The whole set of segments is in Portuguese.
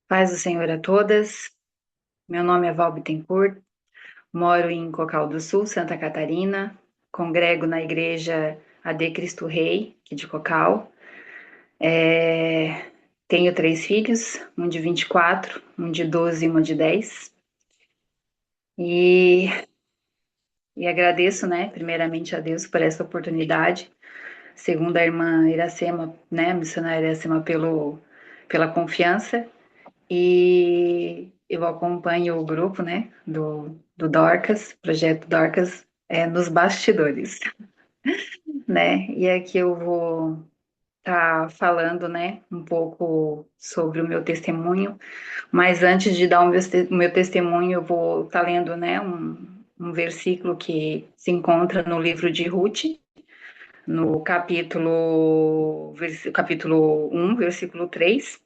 Paz do Senhor a todas. Meu nome é Val Bittencourt, moro em Cocal do Sul, Santa Catarina. Congrego na igreja AD Cristo Rei, aqui de Cocal. Tenho três filhos, um de 24, um de 12 e uma de 10. E, e agradeço, né, primeiramente a Deus por essa oportunidade. Segundo a irmã Iracema, né, a missionária Iracema, pela confiança. E eu acompanho o grupo, né, do Dorcas, projeto Dorcas, nos bastidores, né? E aqui eu vou estar falando, né, um pouco sobre o meu testemunho, mas antes de dar o meu testemunho, eu vou estar lendo, né, um versículo que se encontra no livro de Ruth, no capítulo 1, versículo 3,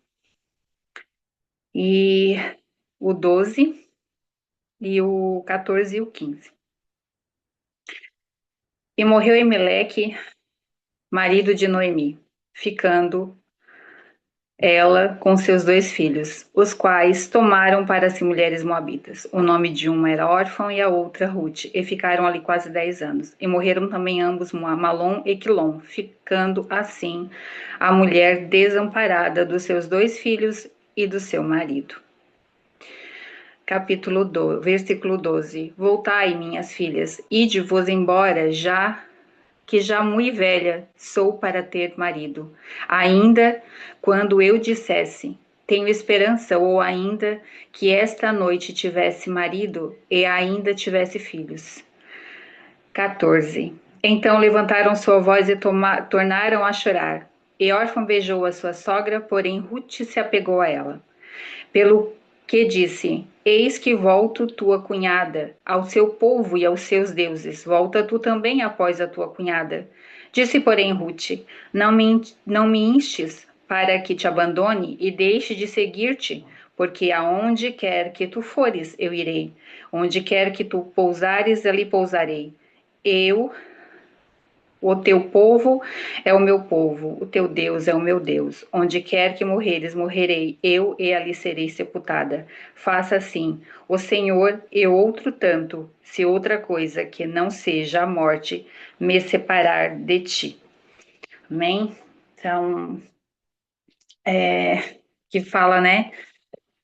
e o 12 e o 14 e o 15. E morreu Emelec, marido de Noemi, ficando ela com seus dois filhos, os quais tomaram para si mulheres moabitas. O nome de uma era órfão e a outra Ruth, e ficaram ali quase 10 anos. E morreram também ambos Malom e Quilom, ficando assim a mulher desamparada dos seus dois filhos e do seu marido. Versículo 12. Voltai, minhas filhas, ide-vos embora, já muito velha sou para ter marido. Ainda quando eu dissesse, tenho esperança, ou ainda que esta noite tivesse marido e ainda tivesse filhos. 14. Então levantaram sua voz e tornaram a chorar. E órfã beijou a sua sogra, porém Ruth se apegou a ela. Pelo que disse: Eis que volto tua cunhada ao seu povo e aos seus deuses. Volta tu também após a tua cunhada. Disse, porém, Ruth: não me instes para que te abandone e deixe de seguir-te, porque aonde quer que tu fores, eu irei. Onde quer que tu pousares, ali pousarei. Eu O teu povo é o meu povo, o teu Deus é o meu Deus. Onde quer que morreres, morrerei eu e ali serei sepultada. Faça assim, o Senhor e outro tanto, se outra coisa que não seja a morte me separar de ti. Amém? Então, que fala, né,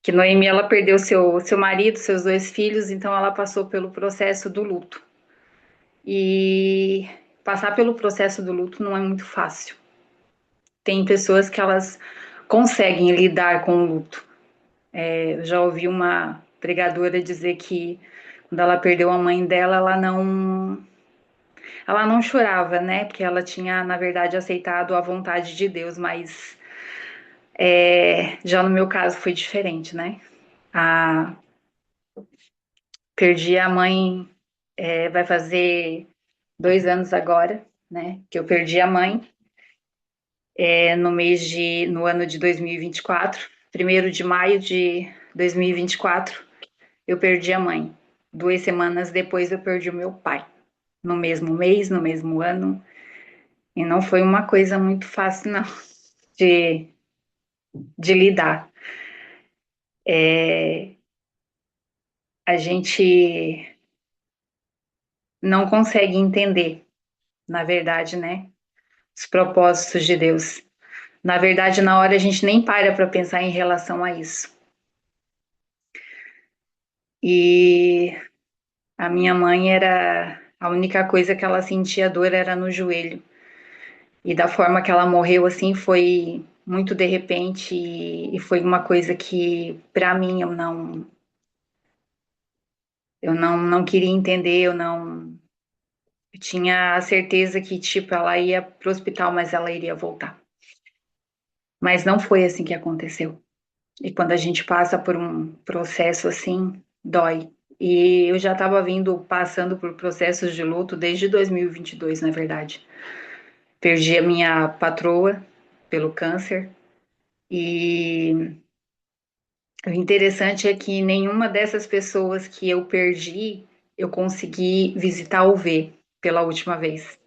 que Noemi ela perdeu seu marido, seus dois filhos, então ela passou pelo processo do luto. E passar pelo processo do luto não é muito fácil. Tem pessoas que elas conseguem lidar com o luto. Eu já ouvi uma pregadora dizer que quando ela perdeu a mãe dela, ela não chorava, né? Porque ela tinha, na verdade, aceitado a vontade de Deus, mas já no meu caso foi diferente, né? A, perdi a mãe, vai fazer 2 anos agora, né? Que eu perdi a mãe, no ano de 2024, 1º de maio de 2024, eu perdi a mãe. 2 semanas depois eu perdi o meu pai. No mesmo mês, no mesmo ano. E não foi uma coisa muito fácil, não, de, de lidar. A gente não consegue entender, na verdade, né? Os propósitos de Deus. Na verdade, na hora a gente nem para pensar em relação a isso. E a minha mãe era a única coisa que ela sentia dor era no joelho. E da forma que ela morreu, assim, foi muito de repente e foi uma coisa que, para mim, eu não queria entender, eu tinha a certeza que, tipo, ela ia pro hospital, mas ela iria voltar. Mas não foi assim que aconteceu. E quando a gente passa por um processo assim, dói. E eu já estava passando por processos de luto desde 2022, na verdade. Perdi a minha patroa pelo câncer e o interessante é que nenhuma dessas pessoas que eu perdi, eu consegui visitar ou ver pela última vez.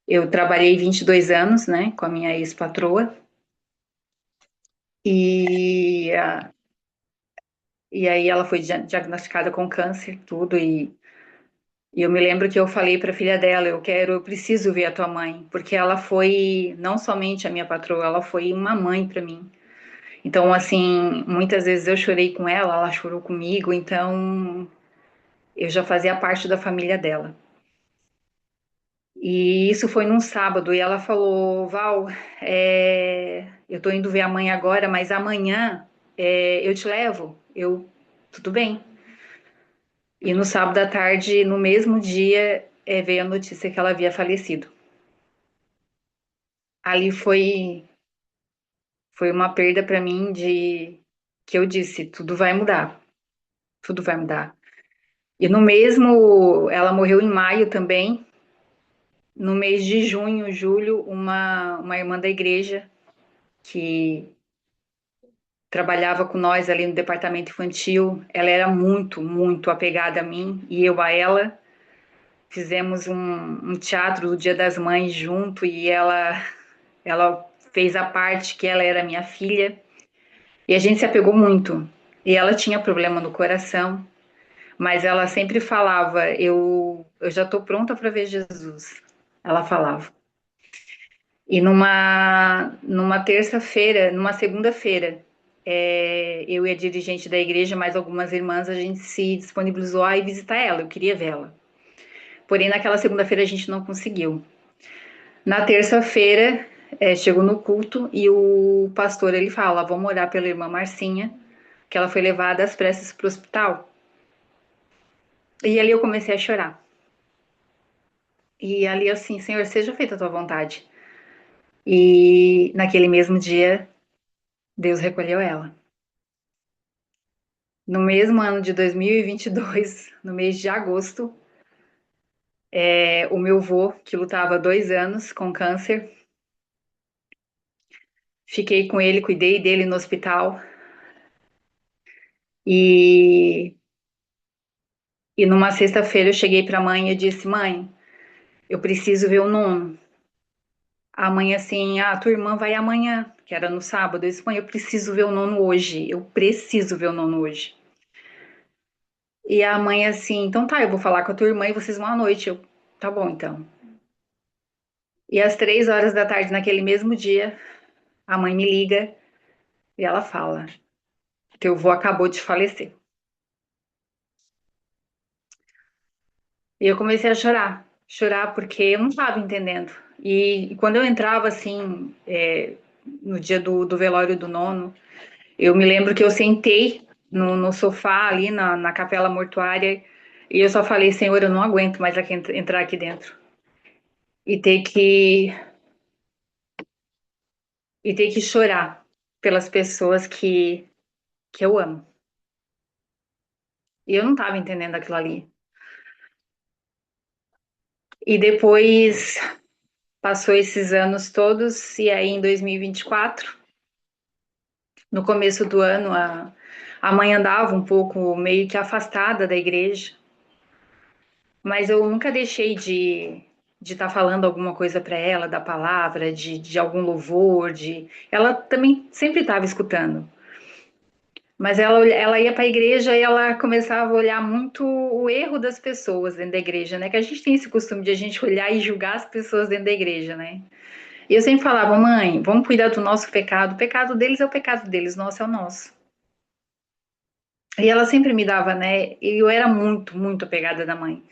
Eu trabalhei 22 anos, né, com a minha ex-patroa, e e aí ela foi diagnosticada com câncer, tudo, e eu me lembro que eu falei para a filha dela, eu preciso ver a tua mãe, porque ela foi não somente a minha patroa, ela foi uma mãe para mim. Então, assim, muitas vezes eu chorei com ela, ela chorou comigo, então eu já fazia parte da família dela. E isso foi num sábado, e ela falou, Val, eu tô indo ver a mãe agora, mas amanhã eu te levo. Tudo bem. E no sábado à tarde, no mesmo dia, veio a notícia que ela havia falecido. Ali foi uma perda para mim de que eu disse, tudo vai mudar. E no mesmo, ela morreu em maio também. No mês de junho, julho, uma irmã da igreja que trabalhava com nós ali no departamento infantil, ela era muito, muito apegada a mim e eu a ela. Fizemos um teatro do Dia das Mães junto e ela fez a parte que ela era minha filha e a gente se apegou muito. E ela tinha problema no coração, mas ela sempre falava: eu já estou pronta para ver Jesus. Ela falava. E numa terça-feira, numa segunda-feira, eu e a dirigente da igreja, mais algumas irmãs, a gente se disponibilizou a ir visitar ela. Eu queria vê-la. Porém, naquela segunda-feira a gente não conseguiu. Na terça-feira, chegou no culto e o pastor ele fala: vamos orar pela irmã Marcinha, que ela foi levada às pressas para o hospital. E ali eu comecei a chorar. E ali assim, Senhor, seja feita a tua vontade. E naquele mesmo dia, Deus recolheu ela. No mesmo ano de 2022, no mês de agosto, o meu avô, que lutava há 2 anos com câncer, fiquei com ele, cuidei dele no hospital. E, e numa sexta-feira eu cheguei para a mãe e disse: Mãe, eu preciso ver o nono. A mãe assim: Ah, tua irmã vai amanhã, que era no sábado. Eu disse: Mãe, eu preciso ver o nono hoje. Eu preciso ver o nono hoje. E a mãe assim: Então tá, eu vou falar com a tua irmã e vocês vão à noite. Tá bom, então. E às 3 horas da tarde, naquele mesmo dia, a mãe me liga e ela fala: Teu avô acabou de falecer. E eu comecei a chorar porque eu não estava entendendo. E quando eu entrava assim, no dia do velório do nono, eu me lembro que eu sentei no sofá ali na capela mortuária e eu só falei: Senhor, eu não aguento mais entrar aqui dentro e ter que, e ter que chorar pelas pessoas que eu amo. E eu não estava entendendo aquilo ali. E depois passou esses anos todos, e aí em 2024, no começo do ano, a mãe andava um pouco meio que afastada da igreja, mas eu nunca deixei de estar falando alguma coisa para ela, da palavra, de algum louvor, ela também sempre estava escutando. Mas ela ia para a igreja e ela começava a olhar muito o erro das pessoas dentro da igreja, né? Que a gente tem esse costume de a gente olhar e julgar as pessoas dentro da igreja, né? E eu sempre falava: mãe, vamos cuidar do nosso pecado. O pecado deles é o pecado deles, nosso é o nosso. E ela sempre me dava, né? E eu era muito, muito apegada da mãe.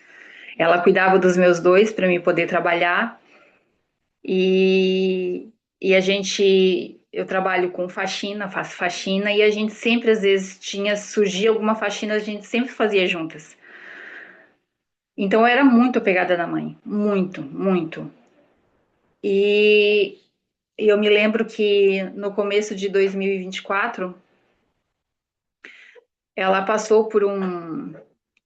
Ela cuidava dos meus dois para mim poder trabalhar e eu trabalho com faxina, faço faxina e a gente sempre às vezes surgia alguma faxina, a gente sempre fazia juntas. Então eu era muito apegada da mãe, muito, muito. E eu me lembro que no começo de 2024 ela passou por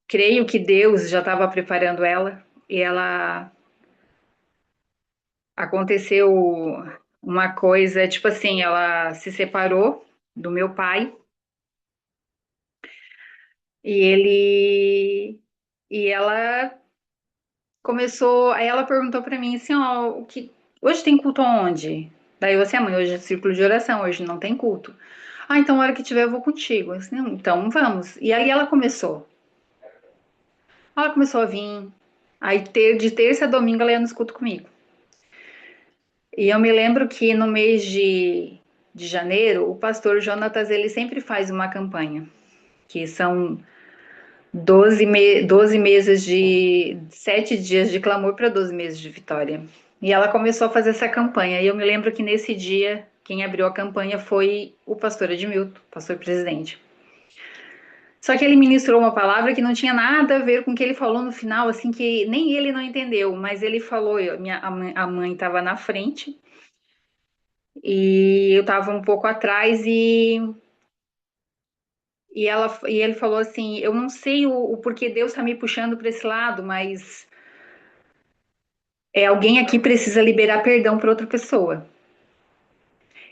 creio que Deus já estava preparando ela e ela aconteceu uma coisa, tipo assim, ela se separou do meu pai e ela começou, aí ela perguntou para mim assim, ó, hoje tem culto aonde? Daí eu assim: mãe, hoje é círculo de oração, hoje não tem culto. Ah, então a hora que tiver eu vou contigo. Eu disse, não, então vamos. E aí ela começou. Ela começou a vir. Aí de terça a domingo ela ia no escuto comigo. E eu me lembro que no mês de janeiro, o pastor Jonatas, ele sempre faz uma campanha, que são 12 meses de 7 dias de clamor para 12 meses de vitória. E ela começou a fazer essa campanha. E eu me lembro que nesse dia, quem abriu a campanha foi o pastor Edmilton, pastor presidente. Só que ele ministrou uma palavra que não tinha nada a ver com o que ele falou no final, assim, que nem ele não entendeu, mas ele falou, a mãe estava na frente e eu estava um pouco atrás e ele falou assim, eu não sei o porquê Deus está me puxando para esse lado, mas alguém aqui precisa liberar perdão para outra pessoa.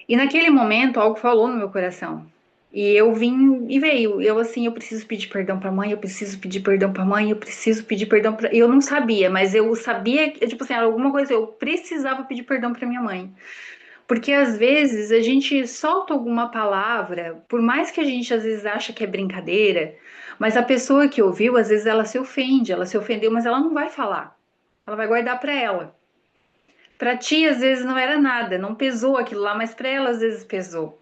E naquele momento algo falou no meu coração. E eu vim e veio. Eu assim, eu preciso pedir perdão para a mãe, eu preciso pedir perdão para a mãe, eu preciso pedir perdão para. Eu não sabia, mas eu sabia, tipo assim, era alguma coisa, eu precisava pedir perdão para minha mãe. Porque às vezes a gente solta alguma palavra, por mais que a gente às vezes acha que é brincadeira, mas a pessoa que ouviu, às vezes ela se ofende, ela se ofendeu, mas ela não vai falar. Ela vai guardar para ela. Para ti, às vezes não era nada, não pesou aquilo lá, mas para ela, às vezes pesou.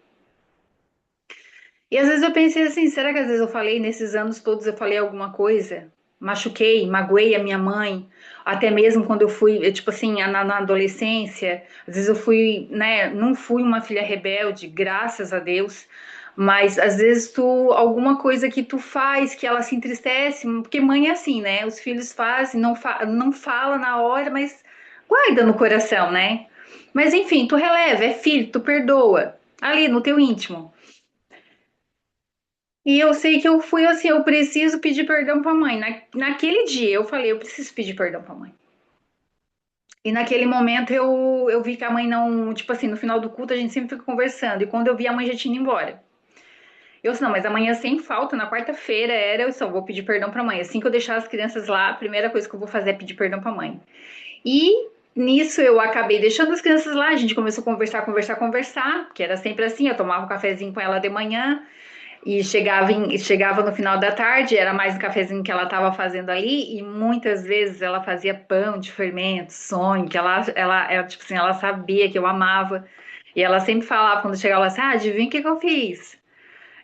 E às vezes eu pensei assim, será que às vezes eu falei, nesses anos todos eu falei alguma coisa? Machuquei, magoei a minha mãe, até mesmo quando eu fui, tipo assim, na adolescência, às vezes eu fui, né, não fui uma filha rebelde, graças a Deus, mas às vezes alguma coisa que tu faz, que ela se entristece, porque mãe é assim, né, os filhos fazem, não fala na hora, mas guarda no coração, né? Mas enfim, tu releva, é filho, tu perdoa, ali no teu íntimo. E eu sei que eu fui assim, eu preciso pedir perdão pra mãe. Naquele dia eu falei, eu preciso pedir perdão pra mãe. E naquele momento eu vi que a mãe não, tipo assim, no final do culto a gente sempre fica conversando. E quando eu vi a mãe já tinha ido embora. Eu disse, não, mas amanhã sem falta, na quarta-feira era, eu só vou pedir perdão pra mãe. Assim que eu deixar as crianças lá, a primeira coisa que eu vou fazer é pedir perdão pra mãe. E nisso eu acabei deixando as crianças lá, a gente começou a conversar, conversar, conversar, que era sempre assim, eu tomava um cafezinho com ela de manhã. E chegava no final da tarde, era mais um cafezinho que ela estava fazendo ali, e muitas vezes ela fazia pão de fermento, sonho, que ela, tipo assim, ela sabia que eu amava. E ela sempre falava, quando chegava lá, assim, ah, adivinha o que que eu fiz?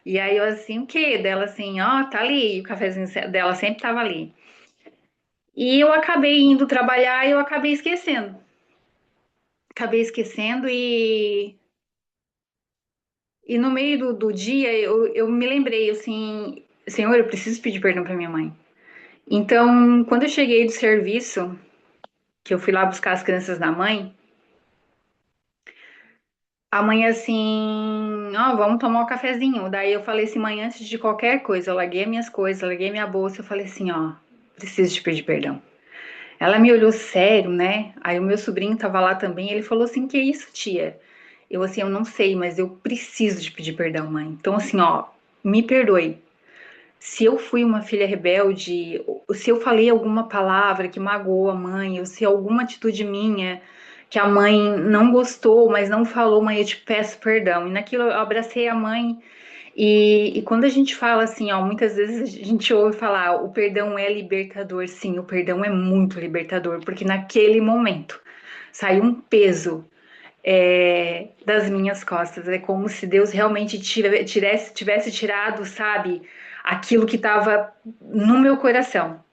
E aí eu assim, o quê? Dela assim, ó, tá ali, e o cafezinho dela sempre estava ali. E eu acabei indo trabalhar e eu acabei esquecendo. Acabei esquecendo e no meio do dia eu me lembrei assim, Senhor, eu preciso pedir perdão para minha mãe. Então, quando eu cheguei do serviço, que eu fui lá buscar as crianças da mãe, a mãe assim, ó, vamos tomar um cafezinho. Daí eu falei assim, mãe, antes de qualquer coisa, eu larguei minhas coisas, larguei minha bolsa, eu falei assim, ó, preciso te pedir perdão. Ela me olhou sério, né? Aí o meu sobrinho tava lá também, ele falou assim, que isso, tia? Eu assim, eu não sei, mas eu preciso te pedir perdão, mãe. Então assim, ó, me perdoe. Se eu fui uma filha rebelde, ou se eu falei alguma palavra que magoou a mãe, ou se alguma atitude minha que a mãe não gostou, mas não falou, mãe, eu te peço perdão. E naquilo eu abracei a mãe. E quando a gente fala assim, ó, muitas vezes a gente ouve falar, o perdão é libertador. Sim, o perdão é muito libertador, porque naquele momento saiu um peso das minhas costas. É como se Deus realmente tivesse tirado, sabe, aquilo que estava no meu coração.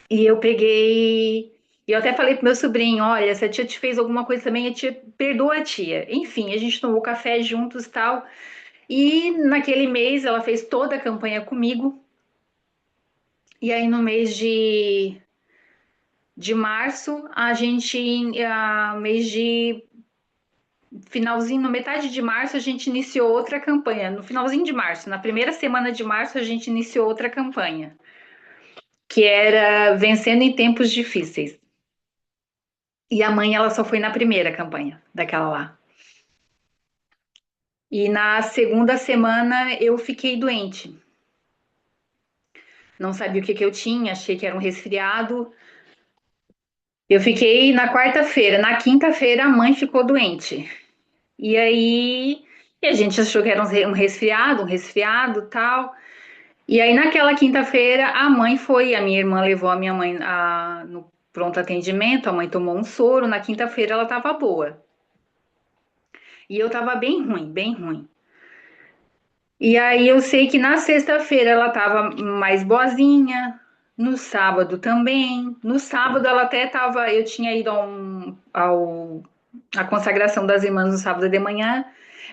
E eu peguei. E eu até falei pro meu sobrinho: olha, se a tia te fez alguma coisa também, a tia perdoa a tia. Enfim, a gente tomou café juntos e tal. E naquele mês ela fez toda a campanha comigo. E aí no mês de março, mês de finalzinho, na metade de março, a gente iniciou outra campanha. No finalzinho de março, na primeira semana de março, a gente iniciou outra campanha, que era Vencendo em Tempos Difíceis. E a mãe, ela só foi na primeira campanha daquela lá. E na segunda semana eu fiquei doente. Não sabia o que que eu tinha, achei que era um resfriado. Eu fiquei na quarta-feira. Na quinta-feira, a mãe ficou doente. E aí E a gente achou que era um resfriado, tal. E aí naquela quinta-feira a mãe foi, a minha irmã levou a minha mãe no pronto atendimento, a mãe tomou um soro, na quinta-feira ela estava boa. E eu estava bem ruim, bem ruim. E aí eu sei que na sexta-feira ela estava mais boazinha, no sábado também. No sábado ela até estava, eu tinha ido a consagração das irmãs no sábado de manhã,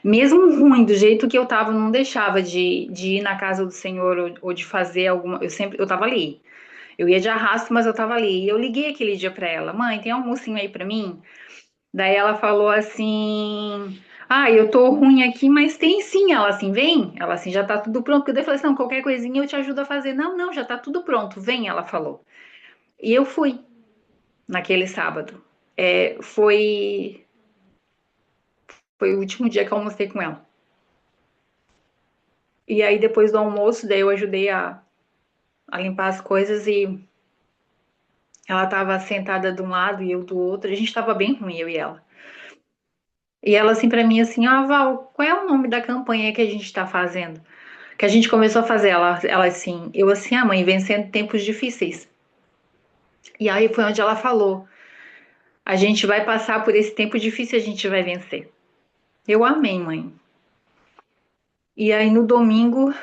mesmo ruim, do jeito que eu estava, não deixava de ir na casa do Senhor ou de fazer alguma, eu estava ali. Eu ia de arrasto, mas eu estava ali. E eu liguei aquele dia para ela, mãe, tem almocinho aí para mim? Daí ela falou assim: Ah, eu tô ruim aqui, mas tem sim. Ela assim, vem. Ela assim, já tá tudo pronto. Eu falei assim: Não, qualquer coisinha eu te ajudo a fazer. Não, não, já tá tudo pronto. Vem, ela falou. E eu fui naquele sábado. Foi o último dia que eu almocei com ela. E aí, depois do almoço, daí eu ajudei a limpar as coisas e ela tava sentada de um lado e eu do outro. A gente tava bem ruim, eu e ela. E ela assim pra mim assim, Val, qual é o nome da campanha que a gente tá fazendo? Que a gente começou a fazer. Ela assim, eu assim, mãe, vencendo tempos difíceis. E aí foi onde ela falou: a gente vai passar por esse tempo difícil, a gente vai vencer. Eu amei, mãe. E aí no domingo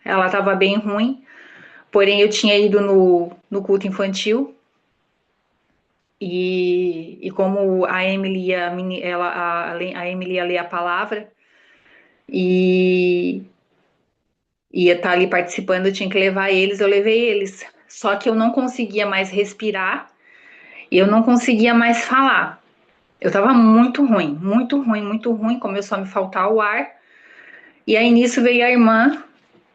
ela estava bem ruim, porém eu tinha ido no culto infantil e como a Emily ia, a Emily ia ler a palavra e ia estar ali participando, eu tinha que levar eles, eu levei eles. Só que eu não conseguia mais respirar e eu não conseguia mais falar. Eu tava muito ruim, muito ruim, muito ruim, começou a me faltar o ar. E aí nisso veio a irmã,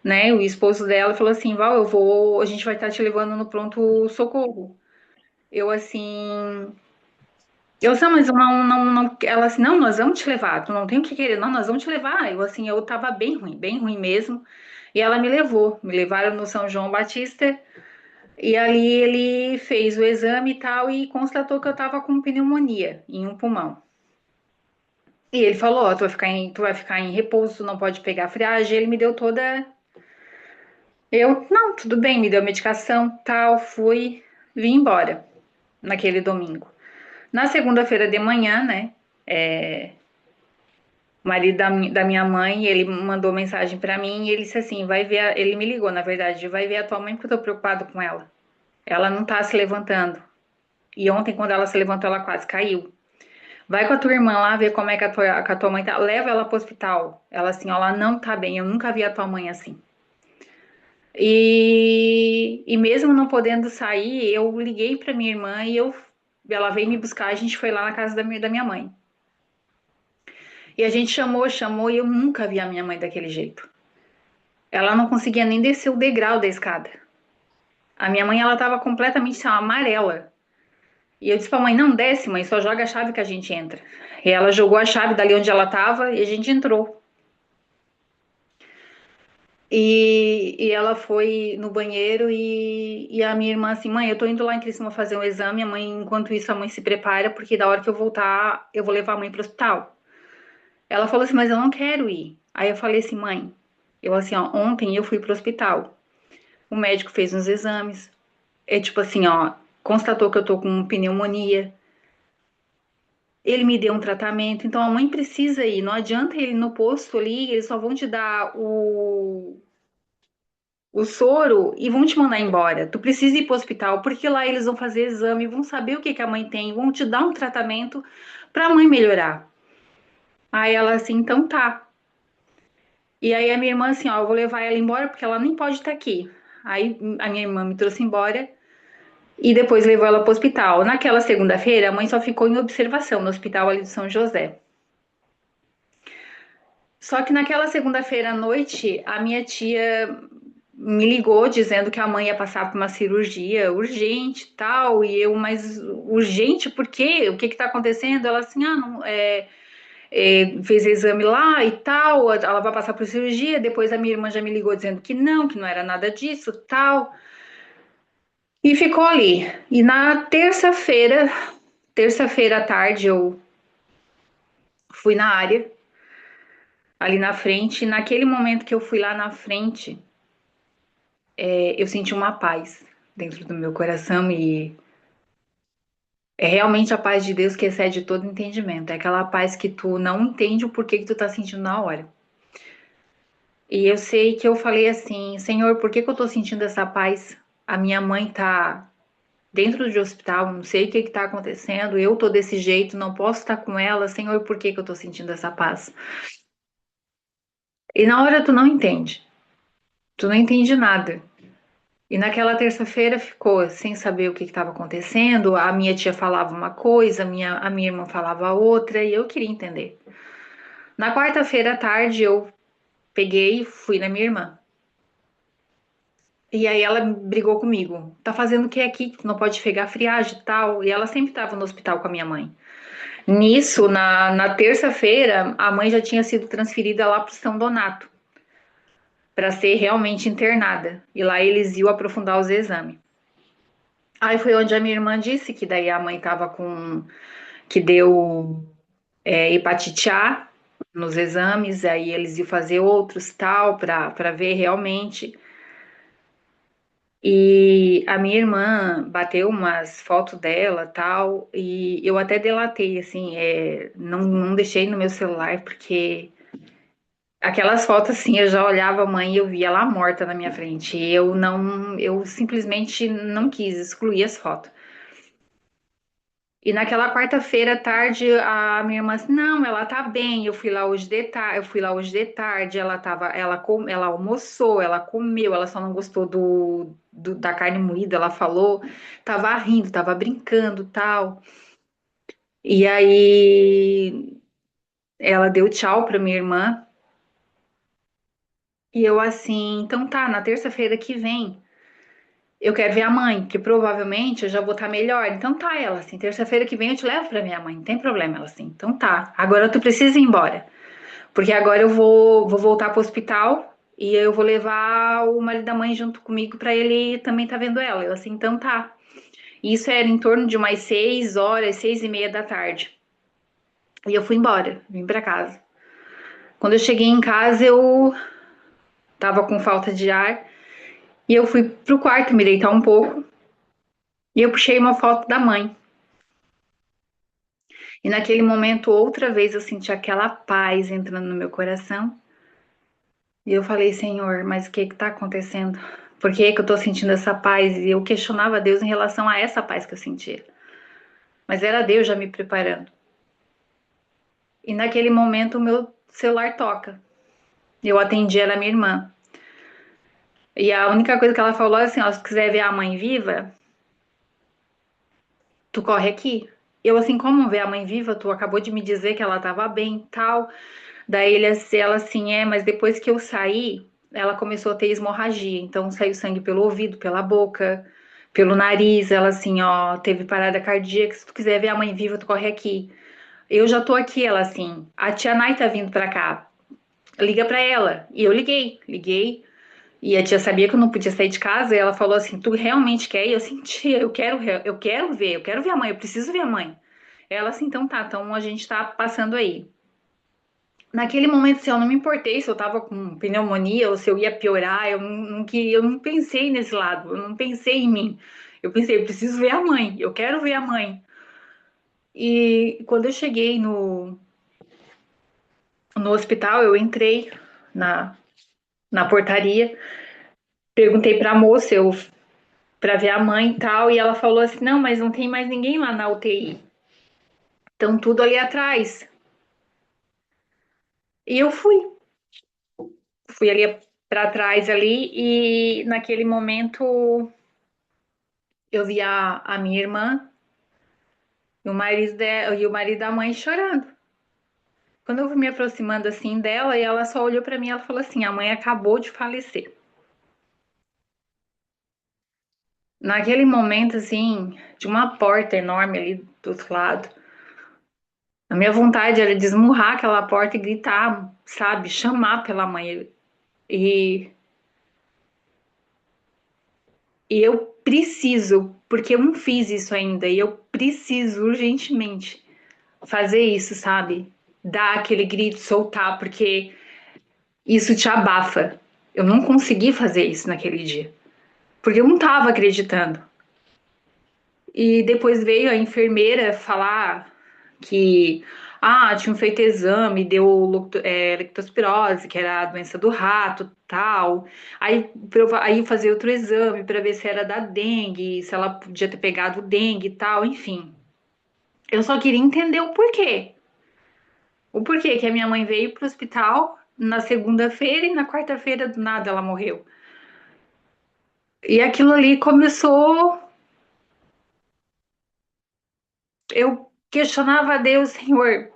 né, o esposo dela, e falou assim: Val, a gente vai estar te levando no pronto socorro. Eu assim, eu assim, mas eu não, ela assim, não, nós vamos te levar, tu não tem o que querer, não, nós vamos te levar. Eu assim, eu tava bem ruim mesmo. E ela me levaram no São João Batista. E ali ele fez o exame e tal e constatou que eu tava com pneumonia em um pulmão. E ele falou, ó, tu vai ficar em repouso, tu não pode pegar friagem. Ele me deu toda. Eu, não, tudo bem, me deu medicação, tal, fui, vim embora naquele domingo. Na segunda-feira de manhã, né, o marido da minha mãe, ele mandou mensagem pra mim e ele disse assim, vai ver, ele me ligou, na verdade, vai ver a tua mãe porque eu tô preocupado com ela. Ela não tá se levantando. E ontem, quando ela se levantou, ela quase caiu. Vai com a tua irmã lá ver como é que a tua mãe tá. Leva ela pro hospital. Ela assim, ó, ela não tá bem. Eu nunca vi a tua mãe assim. E mesmo não podendo sair, eu liguei pra minha irmã e ela veio me buscar. A gente foi lá na casa da minha mãe. E a gente chamou e eu nunca vi a minha mãe daquele jeito. Ela não conseguia nem descer o degrau da escada. A minha mãe, ela tava completamente assim, amarela. E eu disse pra mãe, não desce, mãe, só joga a chave que a gente entra. E ela jogou a chave dali onde ela tava e a gente entrou. E ela foi no banheiro e a minha irmã assim, mãe, eu tô indo lá em Criciúma fazer um exame, a mãe, enquanto isso, a mãe se prepara, porque da hora que eu voltar, eu vou levar a mãe pro hospital. Ela falou assim, mas eu não quero ir. Aí eu falei assim, mãe, eu assim, ó, ontem eu fui pro hospital. O médico fez uns exames. É tipo assim, ó, constatou que eu tô com pneumonia. Ele me deu um tratamento, então a mãe precisa ir. Não adianta ele no posto ali, eles só vão te dar o soro e vão te mandar embora. Tu precisa ir para o hospital, porque lá eles vão fazer exame, vão saber o que que a mãe tem, vão te dar um tratamento para a mãe melhorar. Aí ela assim, então tá. E aí a minha irmã assim, ó, eu vou levar ela embora porque ela nem pode estar aqui. Aí a minha irmã me trouxe embora e depois levou ela para o hospital. Naquela segunda-feira, a mãe só ficou em observação no hospital ali de São José. Só que naquela segunda-feira à noite, a minha tia me ligou dizendo que a mãe ia passar por uma cirurgia urgente e tal, e eu, mas urgente por quê? O que que tá acontecendo? Ela assim, não, fez exame lá e tal, ela vai passar por cirurgia, depois a minha irmã já me ligou dizendo que não era nada disso, tal, e ficou ali. E na terça-feira à tarde, eu fui na área, ali na frente. E naquele momento que eu fui lá na frente, eu senti uma paz dentro do meu coração e é realmente a paz de Deus que excede todo entendimento. É aquela paz que tu não entende o porquê que tu tá sentindo na hora. E eu sei que eu falei assim, Senhor, por que que eu tô sentindo essa paz? A minha mãe tá dentro de hospital, não sei o que que tá acontecendo, eu tô desse jeito, não posso estar com ela, Senhor, por que que eu tô sentindo essa paz? E na hora tu não entende nada. E naquela terça-feira ficou sem saber o que estava acontecendo. A minha tia falava uma coisa, a minha irmã falava outra, e eu queria entender. Na quarta-feira à tarde, eu peguei e fui na minha irmã. E aí ela brigou comigo. Tá fazendo o que aqui? Tu não pode pegar friagem e tal. E ela sempre estava no hospital com a minha mãe. Nisso, na terça-feira, a mãe já tinha sido transferida lá para São Donato, para ser realmente internada. E lá eles iam aprofundar os exames. Aí foi onde a minha irmã disse que daí a mãe estava com que deu hepatite A nos exames, aí eles iam fazer outros tal para ver realmente. E a minha irmã bateu umas fotos dela tal, e eu até delatei, assim, não deixei no meu celular, porque aquelas fotos, assim, eu já olhava a mãe e eu via ela morta na minha frente. E eu simplesmente não quis excluir as fotos. E naquela quarta-feira à tarde, a minha irmã disse, não, ela tá bem. Eu fui lá hoje de tarde, ela almoçou, ela comeu, ela só não gostou da carne moída, ela falou, tava rindo, tava brincando, tal. E aí ela deu tchau pra minha irmã, e eu assim, então tá, na terça-feira que vem, eu quero ver a mãe, que provavelmente eu já vou estar melhor. Então tá, ela assim, terça-feira que vem eu te levo pra minha mãe, não tem problema, ela assim. Então tá, agora tu precisa ir embora, porque agora eu vou voltar pro hospital e eu vou levar o marido da mãe junto comigo pra ele também tá vendo ela. Eu assim, então tá. Isso era em torno de umas 6 horas, 6:30 da tarde. E eu fui embora, vim pra casa. Quando eu cheguei em casa, eu tava com falta de ar e eu fui pro quarto me deitar um pouco e eu puxei uma foto da mãe. E naquele momento, outra vez, eu senti aquela paz entrando no meu coração. E eu falei, Senhor, mas o que está acontecendo? Por que que eu estou sentindo essa paz? E eu questionava Deus em relação a essa paz que eu sentia. Mas era Deus já me preparando. E naquele momento, o meu celular toca. Eu atendi, era minha irmã. E a única coisa que ela falou é assim, ó, se quiser ver a mãe viva, tu corre aqui. Eu assim, como ver a mãe viva? Tu acabou de me dizer que ela estava bem e tal. Daí ela assim, mas depois que eu saí, ela começou a ter hemorragia. Então saiu sangue pelo ouvido, pela boca, pelo nariz. Ela assim, ó, teve parada cardíaca. Se tu quiser ver a mãe viva, tu corre aqui. Eu já tô aqui, ela assim. A tia Nai tá vindo pra cá. Liga pra ela. E eu liguei. E a tia sabia que eu não podia sair de casa. E ela falou assim: Tu realmente quer? E eu assim, tia, eu quero ver a mãe, eu preciso ver a mãe. Ela assim, então tá, então a gente tá passando aí. Naquele momento, assim, eu não me importei se eu tava com pneumonia ou se eu ia piorar, eu não pensei nesse lado, eu não pensei em mim. Eu pensei, eu preciso ver a mãe, eu quero ver a mãe. E quando eu cheguei no hospital, eu entrei na, na portaria, perguntei pra moça, pra ver a mãe e tal, e ela falou assim: não, mas não tem mais ninguém lá na UTI. Estão tudo ali atrás. E eu fui ali pra trás ali, e naquele momento eu vi a minha irmã e o marido da mãe chorando. Quando eu fui me aproximando assim dela, e ela só olhou pra mim e ela falou assim: a mãe acabou de falecer. Naquele momento, assim, de uma porta enorme ali do outro lado, a minha vontade era de esmurrar aquela porta e gritar, sabe, chamar pela mãe. E, e eu preciso, porque eu não fiz isso ainda, e eu preciso urgentemente fazer isso, sabe? Dar aquele grito, soltar, porque Isso te abafa. Eu não consegui fazer isso naquele dia, porque eu não estava acreditando. E depois veio a enfermeira falar que tinham feito exame, deu leptospirose, que era a doença do rato, tal. Aí fazer outro exame para ver se era da dengue, se ela podia ter pegado dengue e tal, enfim. Eu só queria entender o porquê. O porquê que a minha mãe veio pro hospital na segunda-feira e na quarta-feira do nada ela morreu. E aquilo ali começou. Eu questionava a Deus, Senhor,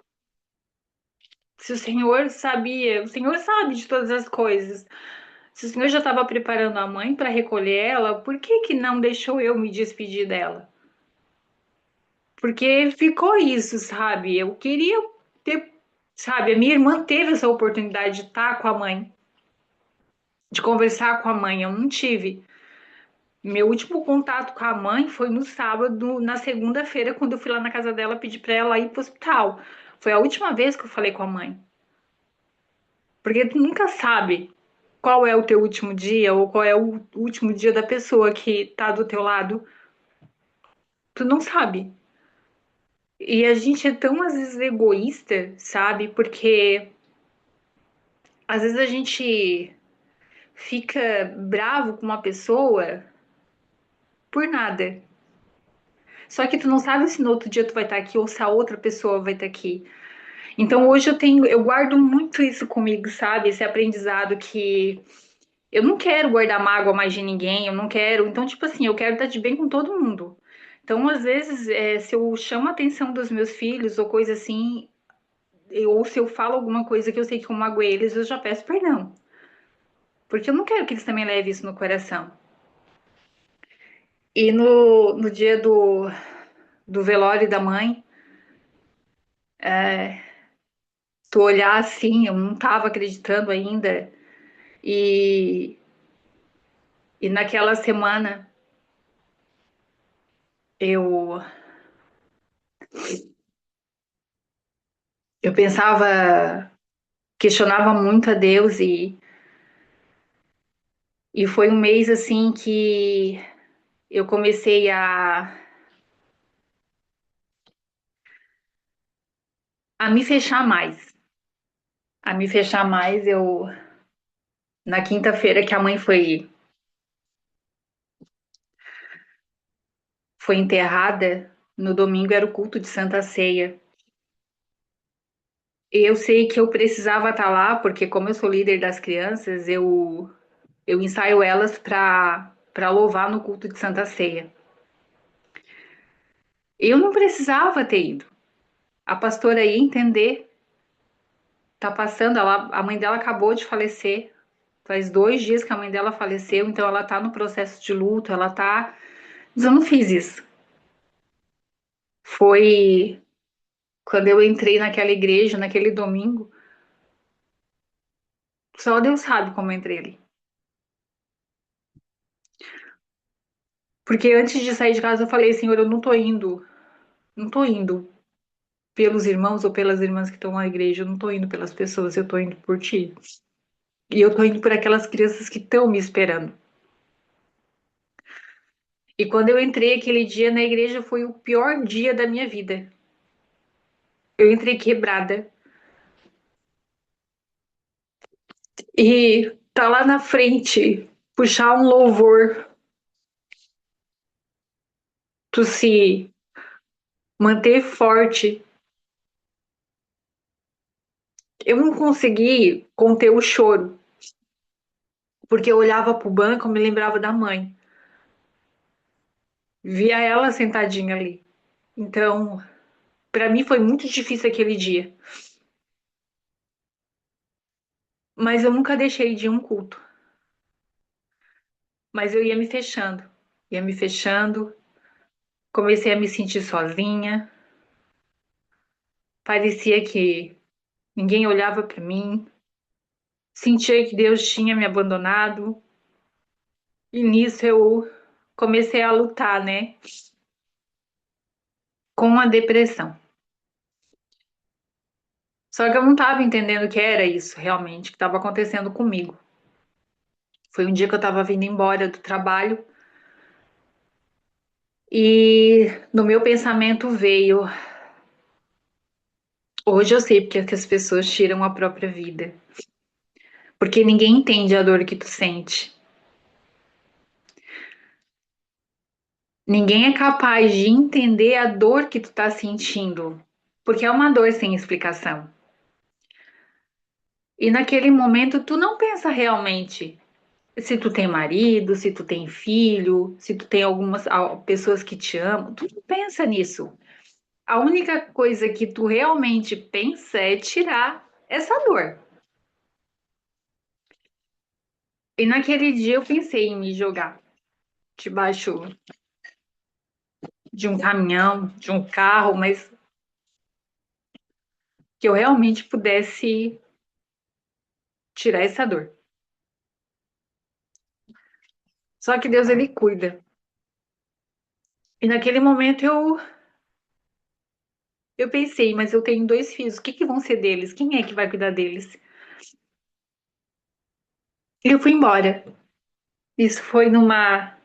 se o Senhor sabia, o Senhor sabe de todas as coisas. Se o Senhor já estava preparando a mãe para recolher ela, por que que não deixou eu me despedir dela? Porque ficou isso, sabe? Eu queria ter, sabe? A minha irmã teve essa oportunidade de estar com a mãe, de conversar com a mãe. Eu não tive. Meu último contato com a mãe foi no sábado, na segunda-feira, quando eu fui lá na casa dela pedir para ela ir pro hospital. Foi a última vez que eu falei com a mãe. Porque tu nunca sabe qual é o teu último dia ou qual é o último dia da pessoa que tá do teu lado. Tu não sabe. E a gente é tão, às vezes, egoísta, sabe? Porque às vezes a gente fica bravo com uma pessoa por nada. Só que tu não sabe se no outro dia tu vai estar aqui ou se a outra pessoa vai estar aqui. Então hoje eu guardo muito isso comigo, sabe? Esse aprendizado que eu não quero guardar mágoa mais de ninguém, eu não quero. Então, tipo assim, eu quero estar de bem com todo mundo. Então, às vezes, se eu chamo a atenção dos meus filhos ou coisa assim, ou se eu falo alguma coisa que eu sei que eu magoei eles, eu já peço perdão. Porque eu não quero que eles também levem isso no coração. E no dia do velório da mãe, tu olhar assim, eu não tava acreditando ainda. E, e naquela semana, eu, eu pensava, questionava muito a Deus e foi um mês assim que eu comecei a me fechar mais. A me fechar mais, na quinta-feira que a mãe foi enterrada, no domingo era o culto de Santa Ceia. Eu sei que eu precisava estar lá, porque como eu sou líder das crianças, eu ensaio elas para louvar no culto de Santa Ceia. Eu não precisava ter ido. A pastora ia entender, tá passando, a mãe dela acabou de falecer. Faz 2 dias que a mãe dela faleceu, então ela tá no processo de luto, ela tá. Mas eu não fiz isso. Foi quando eu entrei naquela igreja, naquele domingo, só Deus sabe como eu entrei ali. Porque antes de sair de casa eu falei, Senhor, eu não tô indo, não tô indo pelos irmãos ou pelas irmãs que estão na igreja, eu não tô indo pelas pessoas, eu tô indo por ti. E eu tô indo por aquelas crianças que estão me esperando. E quando eu entrei aquele dia na igreja foi o pior dia da minha vida. Eu entrei quebrada. E tá lá na frente, puxar um louvor, tu se manter forte. Eu não consegui conter o choro, porque eu olhava pro banco, eu me lembrava da mãe. Via ela sentadinha ali. Então, pra mim foi muito difícil aquele dia. Mas eu nunca deixei de ir a um culto. Mas eu ia me fechando. Ia me fechando. Comecei a me sentir sozinha. Parecia que ninguém olhava pra mim. Sentia que Deus tinha me abandonado. E nisso eu comecei a lutar, né, com a depressão. Só que eu não estava entendendo que era isso realmente que estava acontecendo comigo. Foi um dia que eu estava vindo embora do trabalho e no meu pensamento veio: hoje eu sei porque é que as pessoas tiram a própria vida. Porque ninguém entende a dor que tu sente. Ninguém é capaz de entender a dor que tu tá sentindo. Porque é uma dor sem explicação. E naquele momento tu não pensa realmente se tu tem marido, se tu tem filho, se tu tem algumas pessoas que te amam. Tu não pensa nisso. A única coisa que tu realmente pensa é tirar essa dor. E naquele dia eu pensei em me jogar debaixo de um caminhão, de um carro, mas que eu realmente pudesse tirar essa dor. Só que Deus, ele cuida. E naquele momento eu pensei, mas eu tenho dois filhos, o que que vão ser deles? Quem é que vai cuidar deles? E eu fui embora. Isso foi numa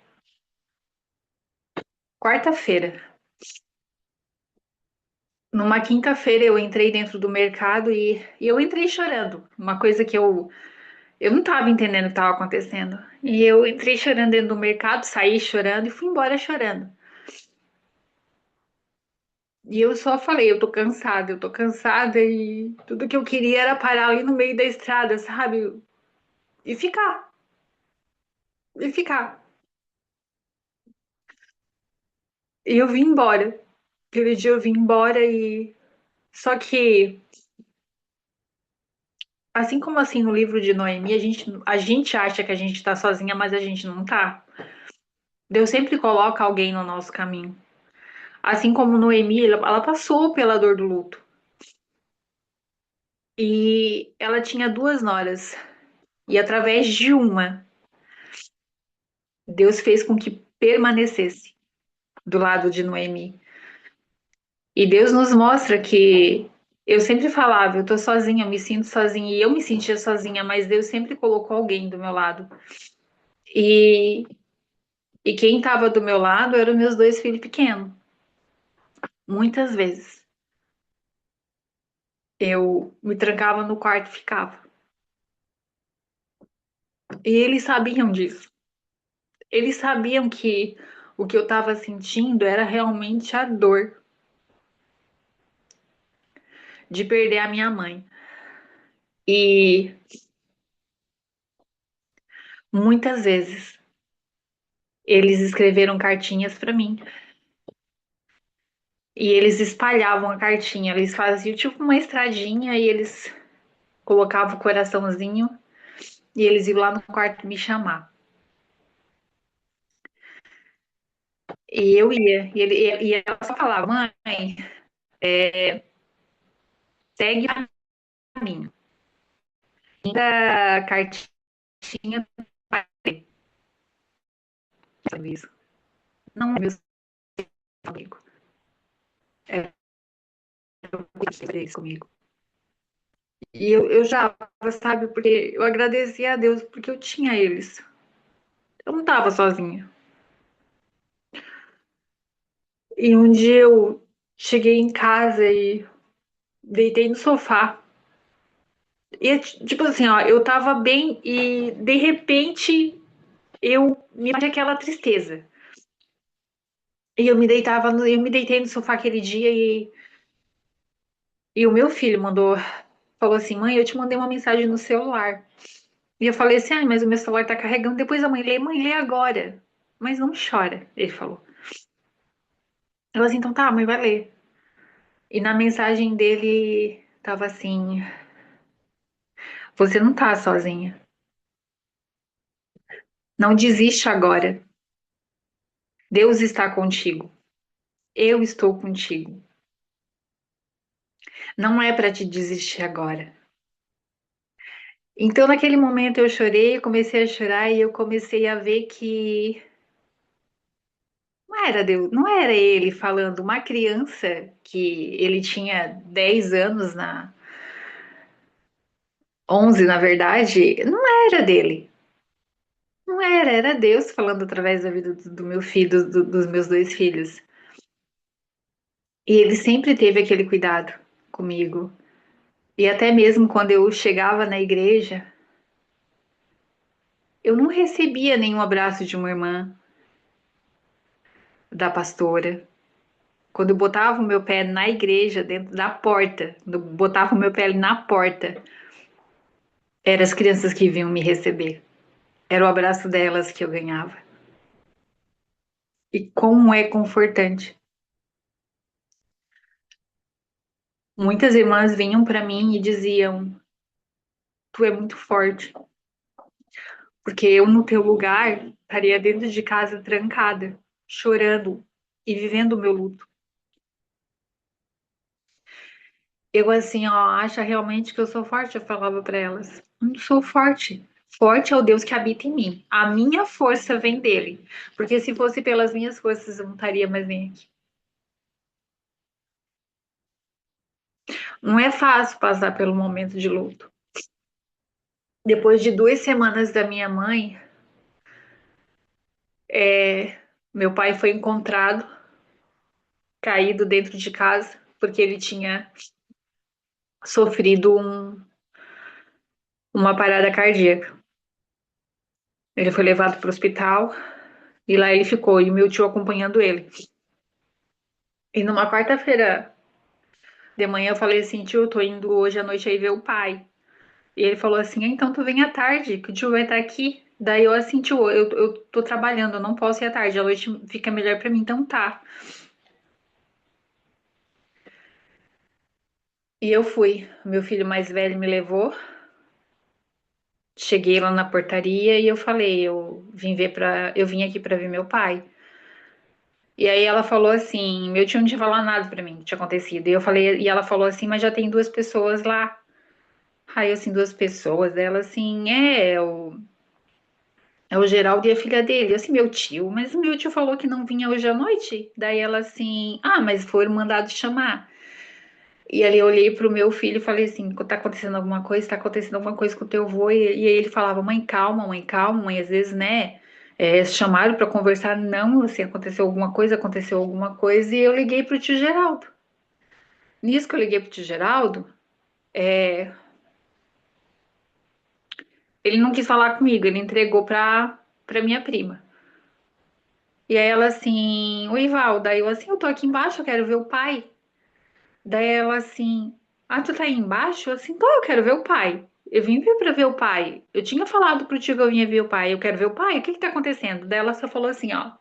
quarta-feira. Numa quinta-feira eu entrei dentro do mercado e eu entrei chorando. Uma coisa que eu não estava entendendo o que estava acontecendo. E eu entrei chorando dentro do mercado, saí chorando e fui embora chorando. E eu só falei, eu tô cansada e tudo que eu queria era parar ali no meio da estrada, sabe? E ficar, e ficar. E eu vim embora. Aquele dia eu vim embora e. Só que, assim como assim no livro de Noemi, a gente acha que a gente tá sozinha, mas a gente não tá. Deus sempre coloca alguém no nosso caminho. Assim como Noemi, ela passou pela dor do luto. E ela tinha duas noras. E através de uma, Deus fez com que permanecesse do lado de Noemi. E Deus nos mostra que eu sempre falava, eu tô sozinha, eu me sinto sozinha, e eu me sentia sozinha, mas Deus sempre colocou alguém do meu lado. E, e quem estava do meu lado eram meus dois filhos pequenos. Muitas vezes eu me trancava no quarto e ficava. E eles sabiam disso. Eles sabiam que o que eu estava sentindo era realmente a dor de perder a minha mãe. E muitas vezes eles escreveram cartinhas para mim. E eles espalhavam a cartinha. Eles faziam tipo uma estradinha e eles colocavam o coraçãozinho e eles iam lá no quarto me chamar. E eu ia. E ela só falava, mãe, segue o caminho. Ainda cartinha para sabe isso. Não é meu amigo. É, eu fazer isso comigo. E eu já, sabe, porque eu agradecia a Deus porque eu tinha eles. Eu não estava sozinha. E um dia eu cheguei em casa e deitei no sofá. E tipo assim, ó, eu tava bem e de repente eu me bati aquela tristeza. E eu me deitei no sofá aquele dia e o meu filho falou assim, mãe, eu te mandei uma mensagem no celular. E eu falei assim, ai, mas o meu celular tá carregando. Depois a mãe, lê agora. Mas não chora, ele falou. Ela assim, então tá, mãe, vai ler. E na mensagem dele tava assim, você não tá sozinha. Não desiste agora. Deus está contigo. Eu estou contigo. Não é para te desistir agora. Então, naquele momento eu chorei, eu comecei a chorar e eu comecei a ver que não era Deus, não era ele falando, uma criança que ele tinha 10 anos 11, na verdade, não era dele. Não era, era Deus falando através da vida do meu filho, dos meus dois filhos. E ele sempre teve aquele cuidado comigo. E até mesmo quando eu chegava na igreja, eu não recebia nenhum abraço de uma irmã, da pastora. Quando eu botava o meu pé na igreja, dentro da porta, quando eu botava o meu pé ali na porta, eram as crianças que vinham me receber. Era o abraço delas que eu ganhava. E como é confortante. Muitas irmãs vinham para mim e diziam: Tu é muito forte, porque eu, no teu lugar, estaria dentro de casa trancada, chorando e vivendo o meu luto. Eu, assim, ó, acha realmente que eu sou forte? Eu falava para elas: Não sou forte. Forte é o Deus que habita em mim. A minha força vem dele. Porque se fosse pelas minhas forças, eu não estaria mais nem aqui. Não é fácil passar pelo momento de luto. Depois de 2 semanas da minha mãe, meu pai foi encontrado caído dentro de casa, porque ele tinha sofrido uma parada cardíaca. Ele foi levado para o hospital e lá ele ficou, e meu tio acompanhando ele. E numa quarta-feira de manhã eu falei assim: Tio, eu tô indo hoje à noite aí ver o pai. E ele falou assim: Então tu vem à tarde, que o tio vai estar aqui. Daí eu assim: Tio, eu tô trabalhando, eu não posso ir à tarde, a noite fica melhor para mim, então tá. E eu fui. Meu filho mais velho me levou. Cheguei lá na portaria e eu falei: Eu vim aqui para ver meu pai. E aí ela falou assim: Meu tio não tinha falado nada para mim que tinha acontecido. E eu falei, e ela falou assim: Mas já tem duas pessoas lá. Aí assim, duas pessoas. Ela assim: é o Geraldo e a filha dele. Eu assim, meu tio, mas o meu tio falou que não vinha hoje à noite. Daí ela assim: Ah, mas foram mandados chamar. E ali eu olhei pro meu filho e falei assim: Tá acontecendo alguma coisa? Tá acontecendo alguma coisa com o teu avô? E aí ele falava: Mãe, calma, mãe. Às vezes, né? Chamaram para conversar, não, assim, aconteceu alguma coisa, e eu liguei pro tio Geraldo. Nisso que eu liguei pro tio Geraldo, ele não quis falar comigo, ele entregou pra minha prima. E aí ela assim: Oi, Val. Daí eu assim: Eu tô aqui embaixo, eu quero ver o pai. Daí ela assim: Ah, tu tá aí embaixo? Eu assim: Tô, eu quero ver o pai. Eu vim vir pra ver o pai. Eu tinha falado pro tio que eu vinha ver o pai. Eu quero ver o pai. O que que tá acontecendo? Daí ela só falou assim: Ó,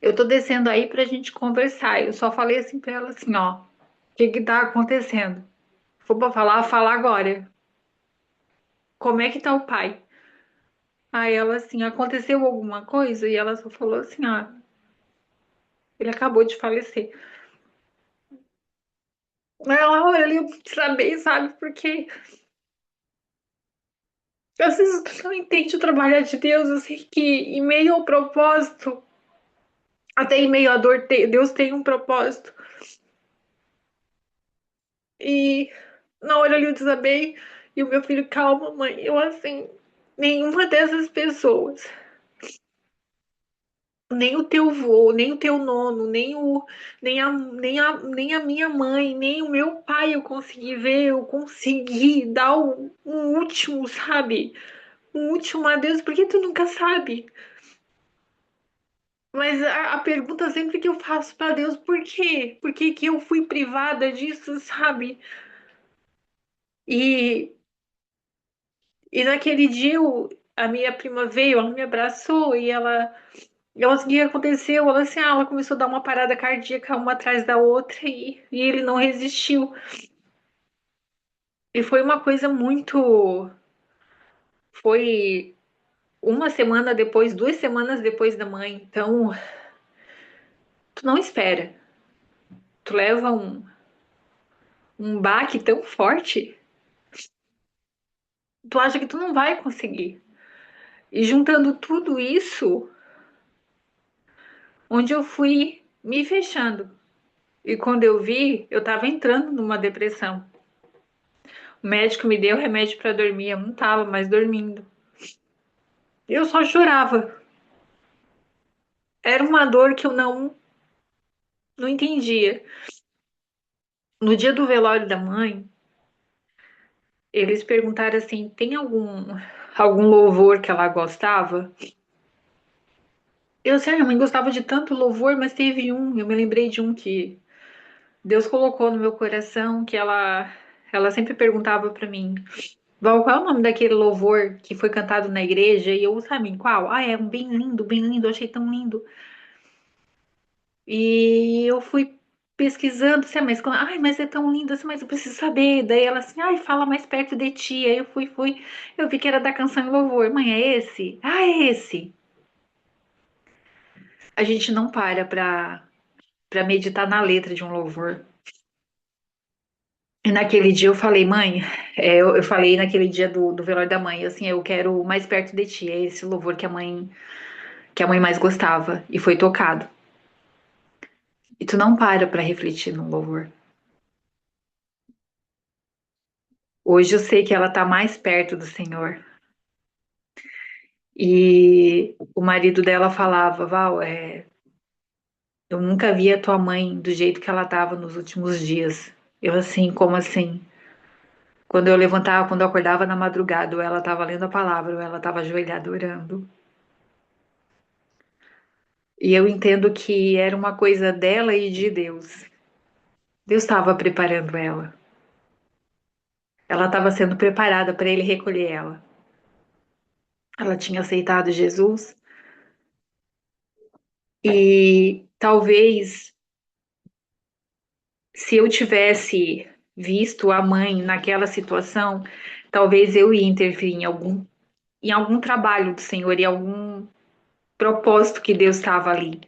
eu tô descendo aí pra gente conversar. Eu só falei assim pra ela assim: Ó, o que que tá acontecendo? Se for pra falar, fala agora. Como é que tá o pai? Aí ela assim: Aconteceu alguma coisa? E ela só falou assim: Ah, ele acabou de falecer. Ela olha ali, eu preciso saber, sabe? Porque às vezes tu não entende o trabalho de Deus. Eu sei que em meio ao propósito, até em meio à dor, Deus tem um propósito. E na hora ali eu desabei e o meu filho, calma, mãe. Eu assim, nenhuma dessas pessoas, nem o teu vô, nem o teu nono, nem a minha mãe, nem o meu pai eu consegui ver, eu consegui dar um último, sabe? Um último adeus, porque tu nunca sabe. Mas a pergunta sempre que eu faço pra Deus, por quê? Por que que eu fui privada disso, sabe? E, e naquele dia a minha prima veio, ela me abraçou e ela o que aconteceu? Ela assim, ela começou a dar uma parada cardíaca uma atrás da outra e ele não resistiu. E foi uma coisa muito, foi uma semana depois, 2 semanas depois da mãe. Então, tu não espera. Tu leva um baque tão forte, tu acha que tu não vai conseguir. E juntando tudo isso, onde eu fui me fechando. E quando eu vi, eu tava entrando numa depressão. O médico me deu remédio para dormir, eu não tava mais dormindo. Eu só chorava. Era uma dor que eu não entendia. No dia do velório da mãe, eles perguntaram assim: tem algum louvor que ela gostava? Eu sei, minha mãe gostava de tanto louvor, mas teve um, eu me lembrei de um que Deus colocou no meu coração, que ela sempre perguntava pra mim: Val, qual é o nome daquele louvor que foi cantado na igreja? E eu, sabe qual? Ah, é um bem lindo, eu achei tão lindo. E eu fui pesquisando, assim, ai, mas é tão lindo assim, mas eu preciso saber. Daí ela assim, ai, fala mais perto de ti. Aí eu fui, eu vi que era da canção em louvor. Mãe, é esse? Ah, é esse. A gente não para pra meditar na letra de um louvor. E naquele dia eu falei, mãe, eu falei naquele dia do velório da mãe, assim, eu quero mais perto de ti. É esse louvor que a mãe mais gostava e foi tocado. E tu não para pra refletir no louvor. Hoje eu sei que ela tá mais perto do Senhor. E o marido dela falava, Val, eu nunca vi a tua mãe do jeito que ela tava nos últimos dias. Eu assim, como assim? Quando eu levantava, quando eu acordava na madrugada, ou ela tava lendo a palavra, ou ela tava ajoelhada orando. E eu entendo que era uma coisa dela e de Deus. Deus estava preparando ela. Ela estava sendo preparada para ele recolher ela. Ela tinha aceitado Jesus e talvez se eu tivesse visto a mãe naquela situação, talvez eu ia intervir em algum trabalho do Senhor, em algum propósito que Deus estava ali.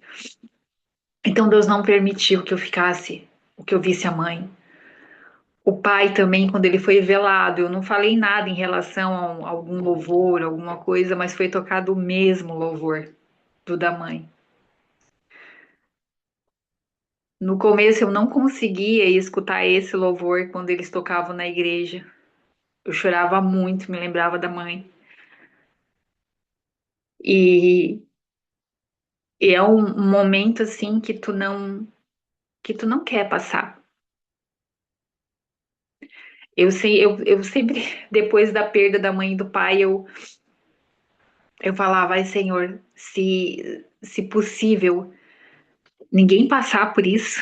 Então Deus não permitiu que eu ficasse, que eu visse a mãe. O pai também, quando ele foi velado, eu não falei nada em relação a algum louvor, alguma coisa, mas foi tocado o mesmo louvor do da mãe. No começo eu não conseguia escutar esse louvor quando eles tocavam na igreja. Eu chorava muito, me lembrava da mãe. E, e é um momento assim que tu não quer passar. Eu sei, eu sempre depois da perda da mãe e do pai, eu falava, ai Senhor, se possível, ninguém passar por isso,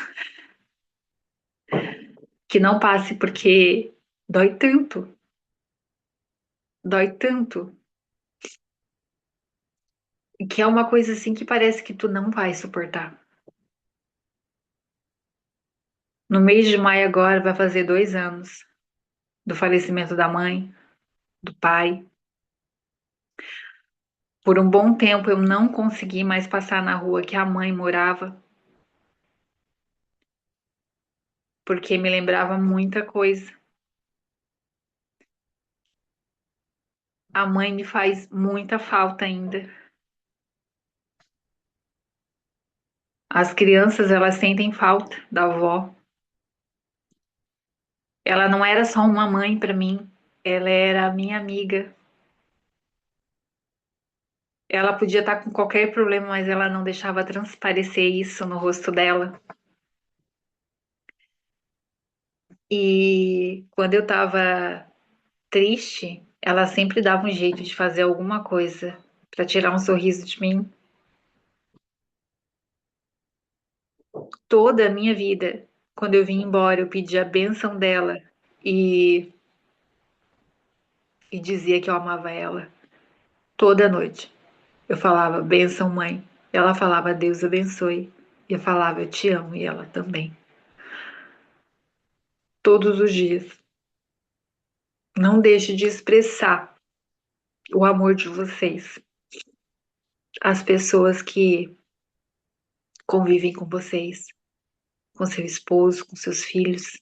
que não passe porque dói tanto, que é uma coisa assim que parece que tu não vai suportar. No mês de maio agora vai fazer 2 anos do falecimento da mãe, do pai. Por um bom tempo eu não consegui mais passar na rua que a mãe morava, porque me lembrava muita coisa. A mãe me faz muita falta ainda. As crianças, elas sentem falta da avó. Ela não era só uma mãe para mim, ela era a minha amiga. Ela podia estar com qualquer problema, mas ela não deixava transparecer isso no rosto dela. E quando eu tava triste, ela sempre dava um jeito de fazer alguma coisa para tirar um sorriso de mim. Toda a minha vida, quando eu vim embora, eu pedi a bênção dela e, e dizia que eu amava ela. Toda noite. Eu falava, bênção, mãe. Ela falava, Deus abençoe. E eu falava, eu te amo, e ela também. Todos os dias. Não deixe de expressar o amor de vocês. As pessoas que convivem com vocês, com seu esposo, com seus filhos,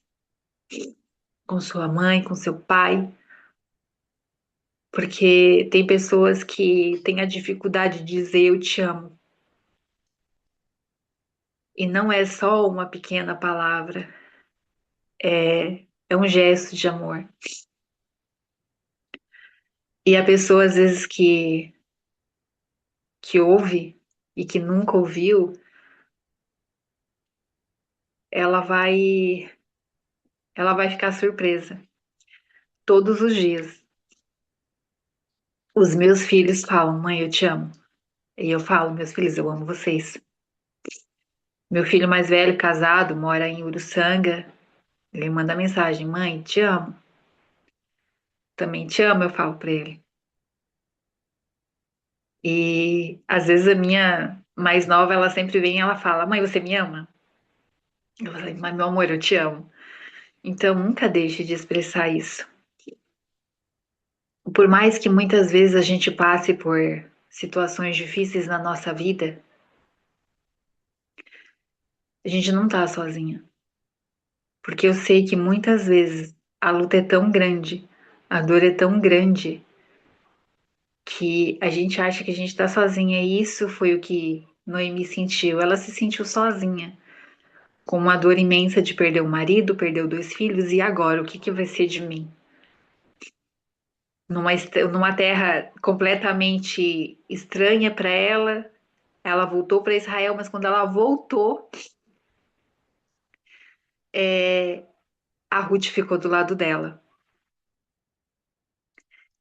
com sua mãe, com seu pai. Porque tem pessoas que têm a dificuldade de dizer eu te amo. E não é só uma pequena palavra, é um gesto de amor. E a pessoa, às vezes, que ouve e que nunca ouviu, ela vai, ela vai ficar surpresa todos os dias. Os meus filhos falam, mãe, eu te amo. E eu falo, meus filhos, eu amo vocês. Meu filho mais velho, casado, mora em Uruçanga. Ele manda mensagem, mãe, te amo. Também te amo, eu falo pra ele. E às vezes a minha mais nova, ela sempre vem e ela fala, mãe, você me ama? Eu falei, mas meu amor, eu te amo. Então nunca deixe de expressar isso. Por mais que muitas vezes a gente passe por situações difíceis na nossa vida, a gente não tá sozinha. Porque eu sei que muitas vezes a luta é tão grande, a dor é tão grande, que a gente acha que a gente tá sozinha. E isso foi o que Noemi sentiu. Ela se sentiu sozinha, com uma dor imensa de perder o marido, perdeu dois filhos, e agora? O que que vai ser de mim? Numa terra completamente estranha para ela, ela voltou para Israel, mas quando ela voltou, a Ruth ficou do lado dela.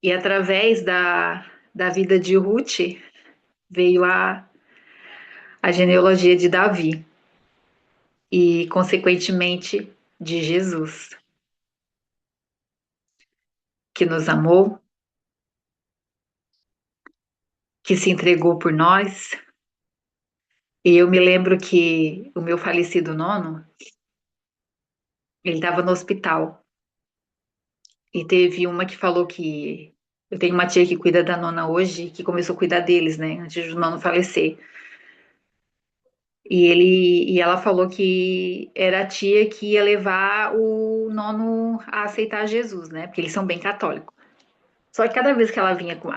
E através da vida de Ruth veio a genealogia de Davi e, consequentemente, de Jesus, que nos amou, que se entregou por nós. E eu me lembro que o meu falecido nono, ele estava no hospital e teve uma que falou que eu tenho uma tia que cuida da nona hoje, que começou a cuidar deles, né, antes do nono falecer. E ela falou que era a tia que ia levar o nono a aceitar Jesus, né? Porque eles são bem católicos. Só que cada vez que ela vinha com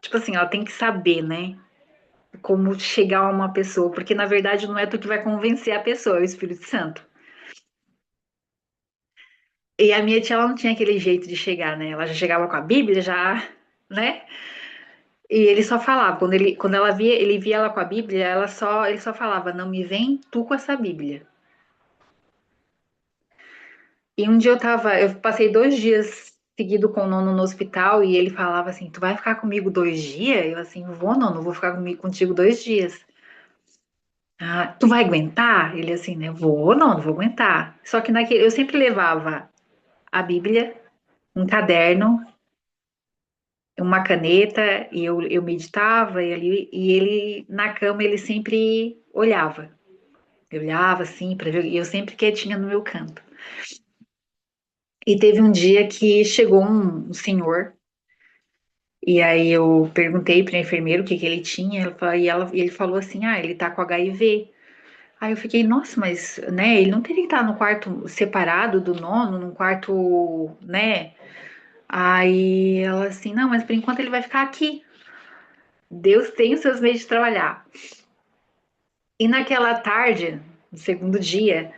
tipo assim, ela tem que saber, né? Como chegar a uma pessoa, porque na verdade não é tu que vai convencer a pessoa, é o Espírito Santo. E a minha tia, ela não tinha aquele jeito de chegar, né? Ela já chegava com a Bíblia, já, né? E ele só falava, quando ela via, ele via ela com a Bíblia, ele só falava, não me vem tu com essa Bíblia. E um dia eu passei 2 dias seguido com o nono no hospital e ele falava assim, tu vai ficar comigo 2 dias? Eu assim, vou nono, vou ficar contigo 2 dias. Ah, tu vai aguentar? Ele assim, né? Vou, não vou aguentar. Só que naquele, eu sempre levava a Bíblia, um caderno, uma caneta e eu meditava e ele na cama ele sempre olhava. Eu olhava assim para ver e eu sempre quietinha no meu canto. E teve um dia que chegou um senhor e aí eu perguntei para a enfermeira o que que ele tinha, e ele falou assim: "Ah, ele tá com HIV". Aí eu fiquei, nossa, mas, né, ele não teria que estar no quarto separado do nono, num quarto, né? Aí ela assim, não, mas por enquanto ele vai ficar aqui. Deus tem os seus meios de trabalhar. E naquela tarde, no segundo dia,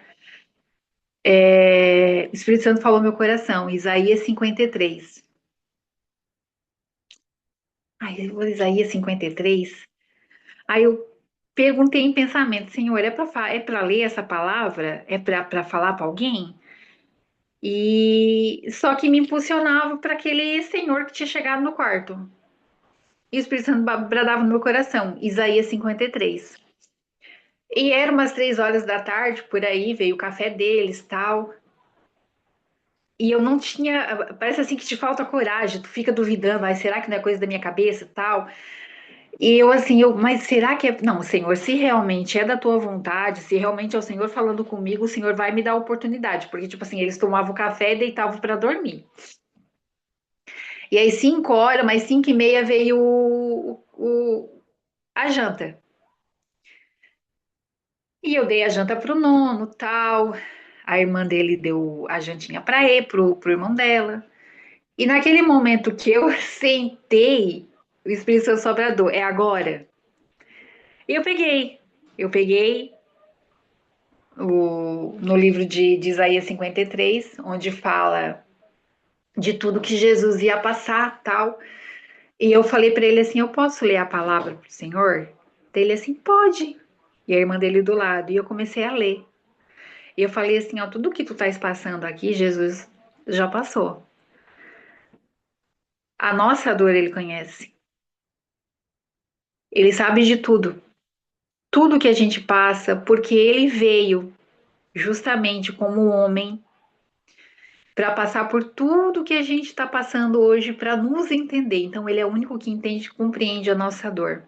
o Espírito Santo falou no meu coração, Isaías 53. Aí eu vou Isaías 53. Aí eu perguntei em pensamento, Senhor, é para ler essa palavra? É para falar para alguém? E só que me impulsionava para aquele senhor que tinha chegado no quarto. E o Espírito Santo bradava no meu coração, Isaías 53. E era umas 3 horas da tarde, por aí, veio o café deles, tal. E eu não tinha, parece assim que te falta coragem, tu fica duvidando, ai, será que não é coisa da minha cabeça, tal. E eu assim, mas será que é, não, Senhor, se realmente é da tua vontade, se realmente é o Senhor falando comigo, o Senhor vai me dar a oportunidade, porque tipo assim, eles tomavam café e deitavam para dormir. E aí 5 horas, mais 5h30 veio a janta. E eu dei a janta pro nono, tal. A irmã dele deu a jantinha para ele, pro irmão dela. E naquele momento que eu sentei, o Espírito Santo Sobrador, é agora. E eu peguei no livro de Isaías 53, onde fala. de tudo que Jesus ia passar, tal. E eu falei para ele assim: eu posso ler a palavra pro Senhor? Ele assim: pode. E a irmã dele do lado. E eu comecei a ler. E eu falei assim: ó, tudo que tu estás passando aqui, Jesus já passou. A nossa dor ele conhece. Ele sabe de tudo. Tudo que a gente passa, porque ele veio justamente como homem para passar por tudo que a gente está passando hoje para nos entender. Então, ele é o único que entende e compreende a nossa dor.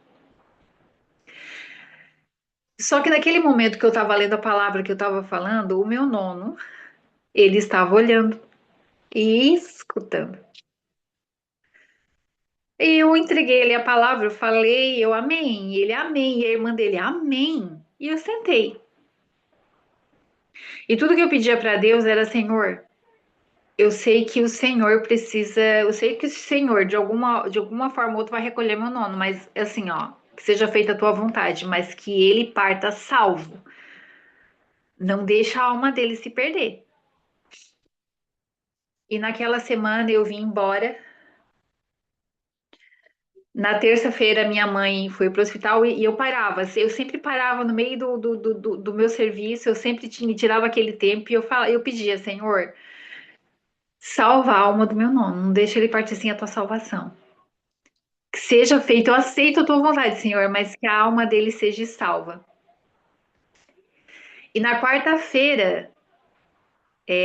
Só que naquele momento que eu estava lendo a palavra que eu estava falando, o meu nono, ele estava olhando e escutando. E eu entreguei ele a palavra, eu falei, eu amém. E ele amém. E a irmã dele, amém. E eu sentei. E tudo que eu pedia para Deus era, Senhor, eu sei que o Senhor precisa, eu sei que o Senhor de alguma forma ou outra vai recolher meu nono, mas assim, ó, que seja feita a tua vontade, mas que ele parta salvo. Não deixa a alma dele se perder. E naquela semana eu vim embora. Na terça-feira, minha mãe foi para o hospital e eu parava. Eu sempre parava no meio do meu serviço, eu sempre tirava aquele tempo e eu pedia, Senhor, salva a alma do meu nono, não deixa ele partir sem a tua salvação. Que seja feito, eu aceito a tua vontade, Senhor, mas que a alma dele seja salva. E na quarta-feira,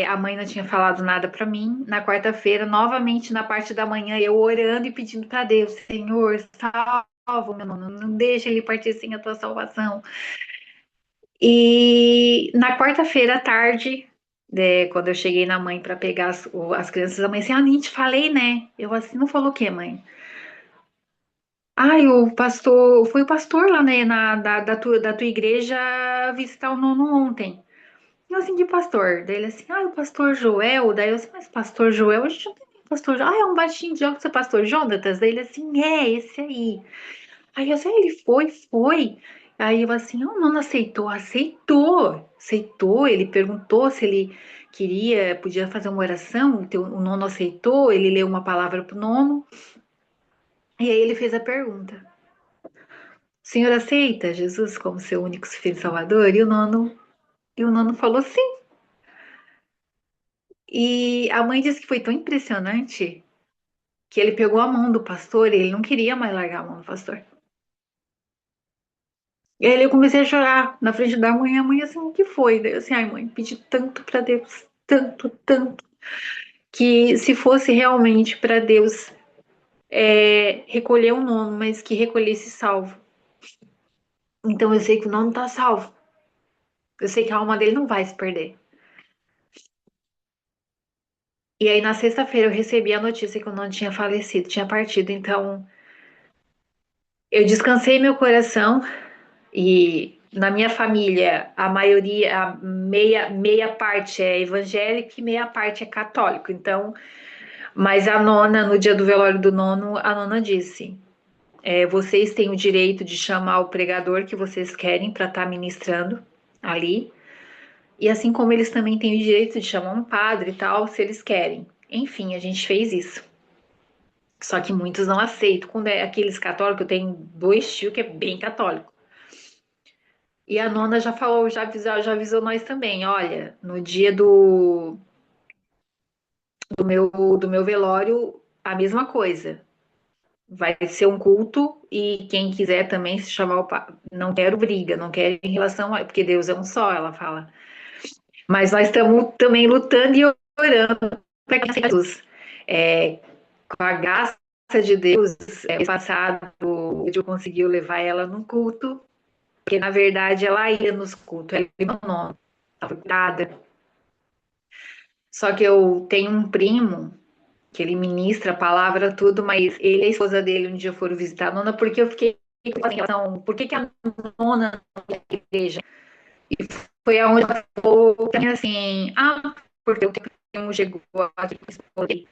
a mãe não tinha falado nada para mim. Na quarta-feira, novamente na parte da manhã, eu orando e pedindo para Deus, Senhor, salva o meu nono, não deixa ele partir sem a tua salvação. E na quarta-feira à tarde, quando eu cheguei na mãe para pegar as crianças, a mãe assim, nem te falei, né? Eu assim, não falou o quê, mãe? Ai, o pastor, foi o pastor lá, né, da tua igreja visitar o nono ontem. Eu assim, que pastor? Daí ele assim, o pastor Joel. Daí eu assim, mas pastor Joel, a gente não tem nem pastor Joel. É um baixinho de óculos, é pastor Jonatas? Daí ele assim, esse aí. Aí eu assim, ele foi. Aí eu assim, o nono aceitou. Ele perguntou se ele queria, podia fazer uma oração, o nono aceitou, ele leu uma palavra pro nono. E aí ele fez a pergunta. O senhor aceita Jesus como seu único filho salvador? E o nono falou sim. E a mãe disse que foi tão impressionante que ele pegou a mão do pastor e ele não queria mais largar a mão do pastor. E aí eu comecei a chorar na frente da mãe. A mãe assim, o que foi? Daí eu assim, ai mãe, pedi tanto para Deus, tanto, tanto, que se fosse realmente para Deus recolher o nono, mas que recolhesse salvo. Então eu sei que o nono tá salvo. Eu sei que a alma dele não vai se perder. E aí na sexta-feira eu recebi a notícia que o nono tinha falecido, tinha partido. Então eu descansei meu coração. E na minha família, a maioria, a meia parte é evangélica e meia parte é católico. Então, mas a nona, no dia do velório do nono, a nona disse: vocês têm o direito de chamar o pregador que vocês querem para estar ministrando ali. E assim como eles também têm o direito de chamar um padre e tal, se eles querem. Enfim, a gente fez isso. Só que muitos não aceitam. Quando é aqueles católicos, eu tenho dois tios que é bem católico. E a nona já falou, já avisou nós também. Olha, no dia do meu velório, a mesma coisa. Vai ser um culto e quem quiser também se chamar o não quero briga, não quero em relação a, porque Deus é um só, ela fala. Mas nós estamos também lutando e orando para que Jesus, é, com a graça de Deus, passado, eu conseguiu levar ela no culto, porque na verdade ela ia nos cultos, ela ia no nono, estava cuidada. Só que eu tenho um primo que ele ministra a palavra, tudo, mas ele e a esposa dele um dia foram visitar a nona, porque eu fiquei com relação, por que a nona não ia à igreja? E foi aonde ela falou pra mim assim, porque o primo chegou aqui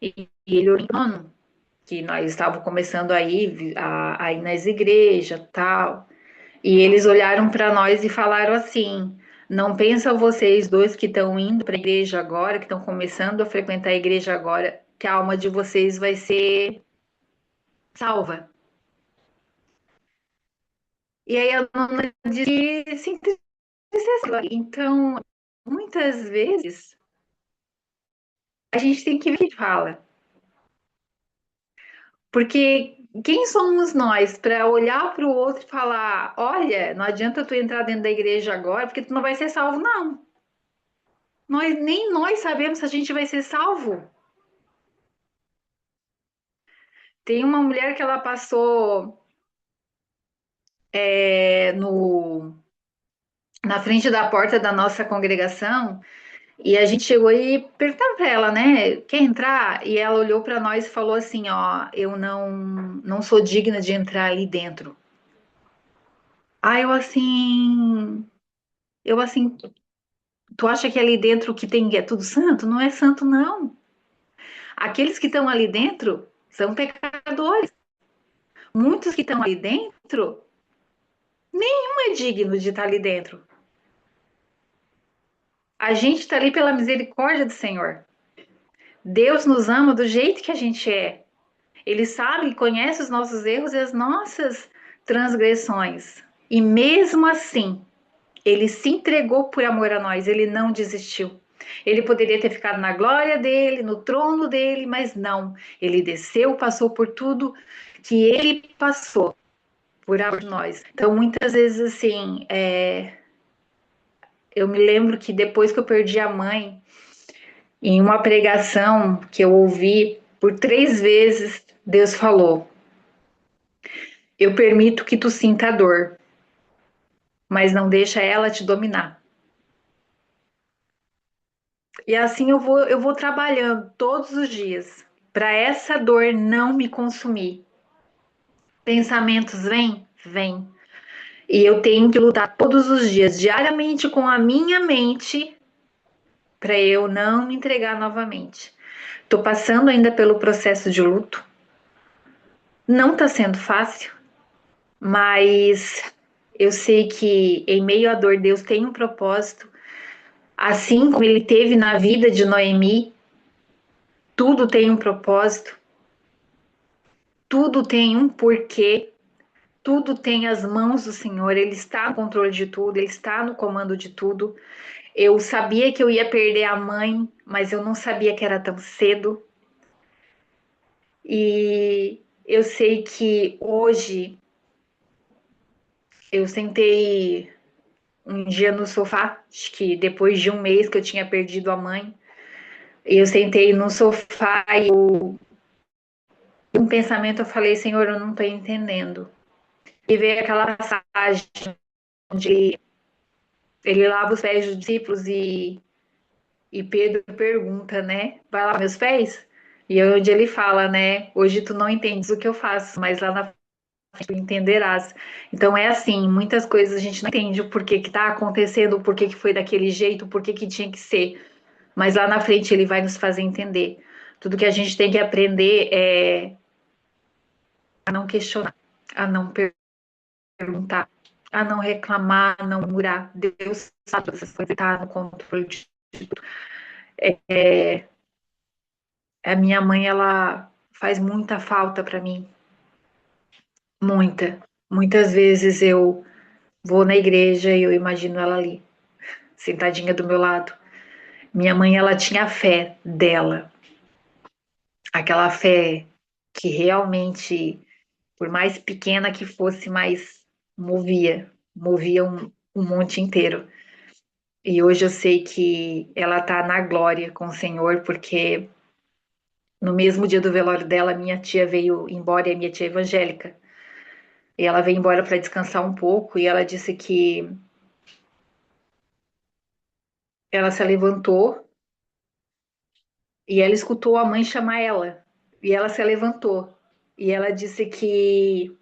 e ele orientando que nós estávamos começando a ir nas igrejas tal. E eles olharam para nós e falaram assim: Não pensa vocês dois que estão indo para a igreja agora, que estão começando a frequentar a igreja agora, que a alma de vocês vai ser salva. E aí a dona disse que se entristeceu. Então, muitas vezes, a gente tem que ver o que fala. Porque quem somos nós para olhar para o outro e falar: olha, não adianta tu entrar dentro da igreja agora, porque tu não vai ser salvo, não. Nem nós sabemos se a gente vai ser salvo. Tem uma mulher que ela passou na frente da porta da nossa congregação e a gente chegou e perguntava para ela, né? Quer entrar? E ela olhou para nós e falou assim: ó, eu não sou digna de entrar ali dentro. Ah, eu assim, tu acha que ali dentro que tem é tudo santo? Não é santo, não. Aqueles que estão ali dentro são pecadores. Muitos que estão ali dentro, não é digno de estar ali dentro. A gente está ali pela misericórdia do Senhor. Deus nos ama do jeito que a gente é. Ele sabe e conhece os nossos erros e as nossas transgressões. E mesmo assim, ele se entregou por amor a nós, ele não desistiu. Ele poderia ter ficado na glória dele, no trono dele, mas não. Ele desceu, passou por tudo que ele passou por amor de nós. Então, muitas vezes, assim, eu me lembro que depois que eu perdi a mãe, em uma pregação que eu ouvi por 3 vezes, Deus falou: eu permito que tu sinta a dor, mas não deixa ela te dominar. E assim eu vou trabalhando todos os dias para essa dor não me consumir. Pensamentos vêm? Vêm. E eu tenho que lutar todos os dias, diariamente, com a minha mente, para eu não me entregar novamente. Estou passando ainda pelo processo de luto. Não está sendo fácil, mas eu sei que em meio à dor Deus tem um propósito, assim como ele teve na vida de Noemi, tudo tem um propósito, tudo tem um porquê, tudo tem as mãos do Senhor, ele está no controle de tudo, ele está no comando de tudo. Eu sabia que eu ia perder a mãe, mas eu não sabia que era tão cedo. E eu sei que hoje eu sentei um dia no sofá, acho que depois de um mês que eu tinha perdido a mãe, eu sentei no sofá e um pensamento eu falei, Senhor, eu não estou entendendo. E veio aquela passagem onde ele lava os pés dos discípulos e Pedro pergunta, né? Vai lavar meus pés? E é onde ele fala, né? Hoje tu não entendes o que eu faço, mas lá na frente tu entenderás. Então é assim, muitas coisas a gente não entende o porquê que tá acontecendo, o porquê que foi daquele jeito, o porquê que tinha que ser. Mas lá na frente ele vai nos fazer entender. Tudo que a gente tem que aprender é a não questionar, a não perguntar, a não reclamar, a não murmurar. Deus sabe essas coisas, está no controle de tudo. A minha mãe, ela faz muita falta para mim, muita. Muitas vezes eu vou na igreja e eu imagino ela ali, sentadinha do meu lado. Minha mãe, ela tinha a fé dela, aquela fé que realmente, por mais pequena que fosse, mas movia um monte inteiro. E hoje eu sei que ela tá na glória com o Senhor, porque no mesmo dia do velório dela, minha tia veio embora, e a minha tia é evangélica. E ela veio embora para descansar um pouco e ela disse que ela se levantou e ela escutou a mãe chamar ela. E ela se levantou. E ela disse que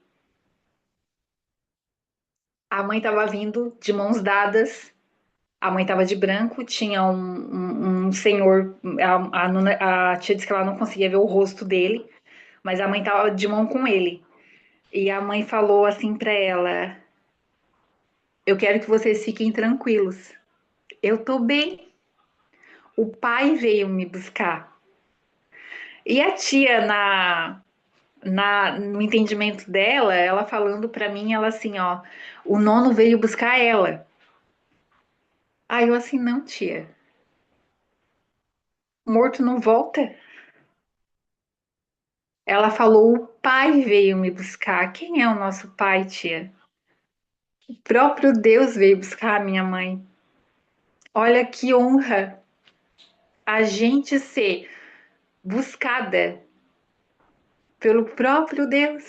a mãe estava vindo de mãos dadas. A mãe estava de branco, tinha um senhor. A tia disse que ela não conseguia ver o rosto dele, mas a mãe estava de mão com ele. E a mãe falou assim para ela: eu quero que vocês fiquem tranquilos. Eu tô bem. O pai veio me buscar. E a tia, no entendimento dela, ela falando pra mim, ela assim, ó, o nono veio buscar ela. Aí eu assim, não, tia, morto não volta. Ela falou, o pai veio me buscar. Quem é o nosso pai, tia? O próprio Deus veio buscar a minha mãe. Olha que honra a gente ser buscada pelo próprio Deus.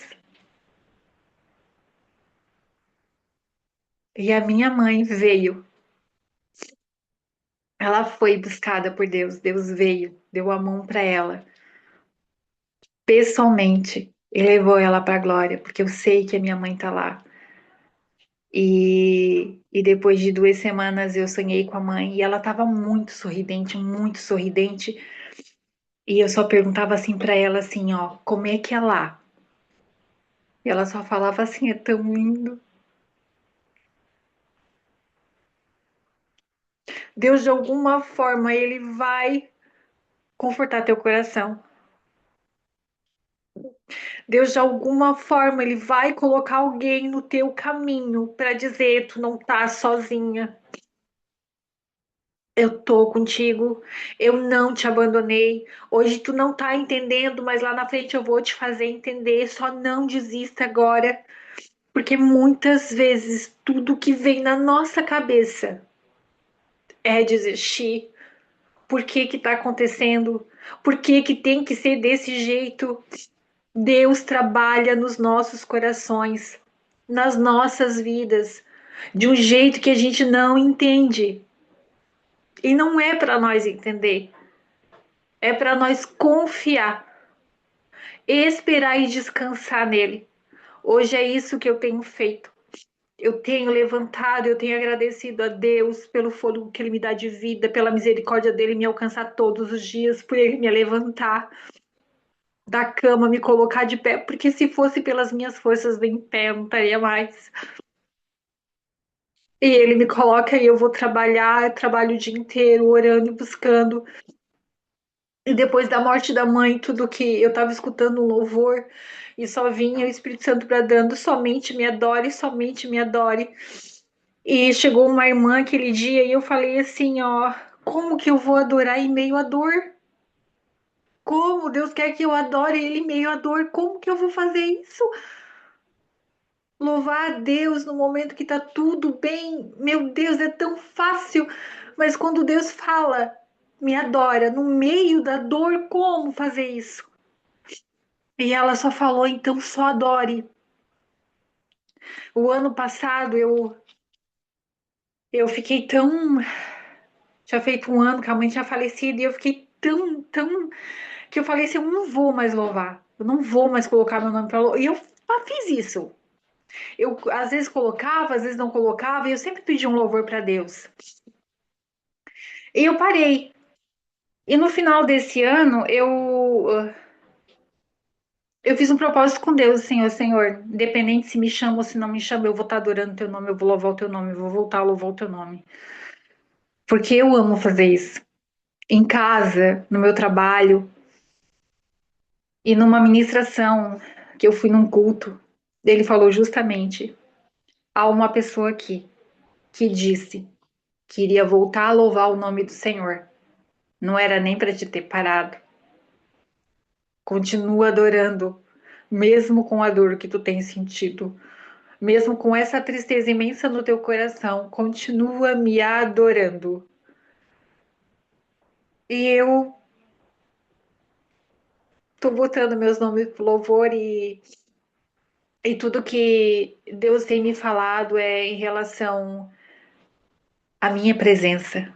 E a minha mãe veio. Ela foi buscada por Deus. Deus veio, deu a mão para ela, pessoalmente, e levou ela para a glória, porque eu sei que a minha mãe tá lá. E depois de 2 semanas eu sonhei com a mãe e ela estava muito sorridente, muito sorridente. E eu só perguntava assim para ela assim, ó, como é que é lá? E ela só falava assim, é tão lindo. Deus de alguma forma ele vai confortar teu coração. Deus de alguma forma ele vai colocar alguém no teu caminho para dizer tu não tá sozinha. Eu tô contigo, eu não te abandonei. Hoje tu não tá entendendo, mas lá na frente eu vou te fazer entender. Só não desista agora, porque muitas vezes tudo que vem na nossa cabeça é desistir. Por que que tá acontecendo? Por que que tem que ser desse jeito? Deus trabalha nos nossos corações, nas nossas vidas, de um jeito que a gente não entende. E não é para nós entender, é para nós confiar, esperar e descansar nele. Hoje é isso que eu tenho feito. Eu tenho levantado, eu tenho agradecido a Deus pelo fôlego que Ele me dá de vida, pela misericórdia dele me alcançar todos os dias, por Ele me levantar da cama, me colocar de pé, porque se fosse pelas minhas forças bem em pé, eu não estaria mais. E Ele me coloca e eu vou trabalhar, eu trabalho o dia inteiro, orando e buscando. E depois da morte da mãe, tudo que eu estava escutando um louvor e só vinha o Espírito Santo bradando: somente me adore. E chegou uma irmã aquele dia e eu falei assim: ó, como que eu vou adorar em meio à dor? Como Deus quer que eu adore Ele em meio à dor? Como que eu vou fazer isso? Louvar a Deus no momento que tá tudo bem, meu Deus, é tão fácil. Mas quando Deus fala, me adora no meio da dor, como fazer isso? E ela só falou, então só adore. O ano passado eu fiquei tão. Tinha feito um ano que a mãe tinha falecido e eu fiquei tão. Que eu falei assim: eu não vou mais louvar. Eu não vou mais colocar meu nome pra louvar. E eu fiz isso. Eu às vezes colocava, às vezes não colocava, e eu sempre pedi um louvor pra Deus. E eu parei. E no final desse ano, eu fiz um propósito com Deus, Senhor, independente se me chama ou se não me chama, eu vou estar adorando teu nome, eu vou louvar o teu nome, eu vou voltar a louvar o teu nome. Porque eu amo fazer isso. Em casa, no meu trabalho e numa ministração que eu fui num culto, ele falou justamente: há uma pessoa aqui que disse que iria voltar a louvar o nome do Senhor. Não era nem para te ter parado. Continua adorando, mesmo com a dor que tu tem sentido. Mesmo com essa tristeza imensa no teu coração, continua me adorando. E eu tô botando meus nomes pro louvor e tudo que Deus tem me falado é em relação à minha presença.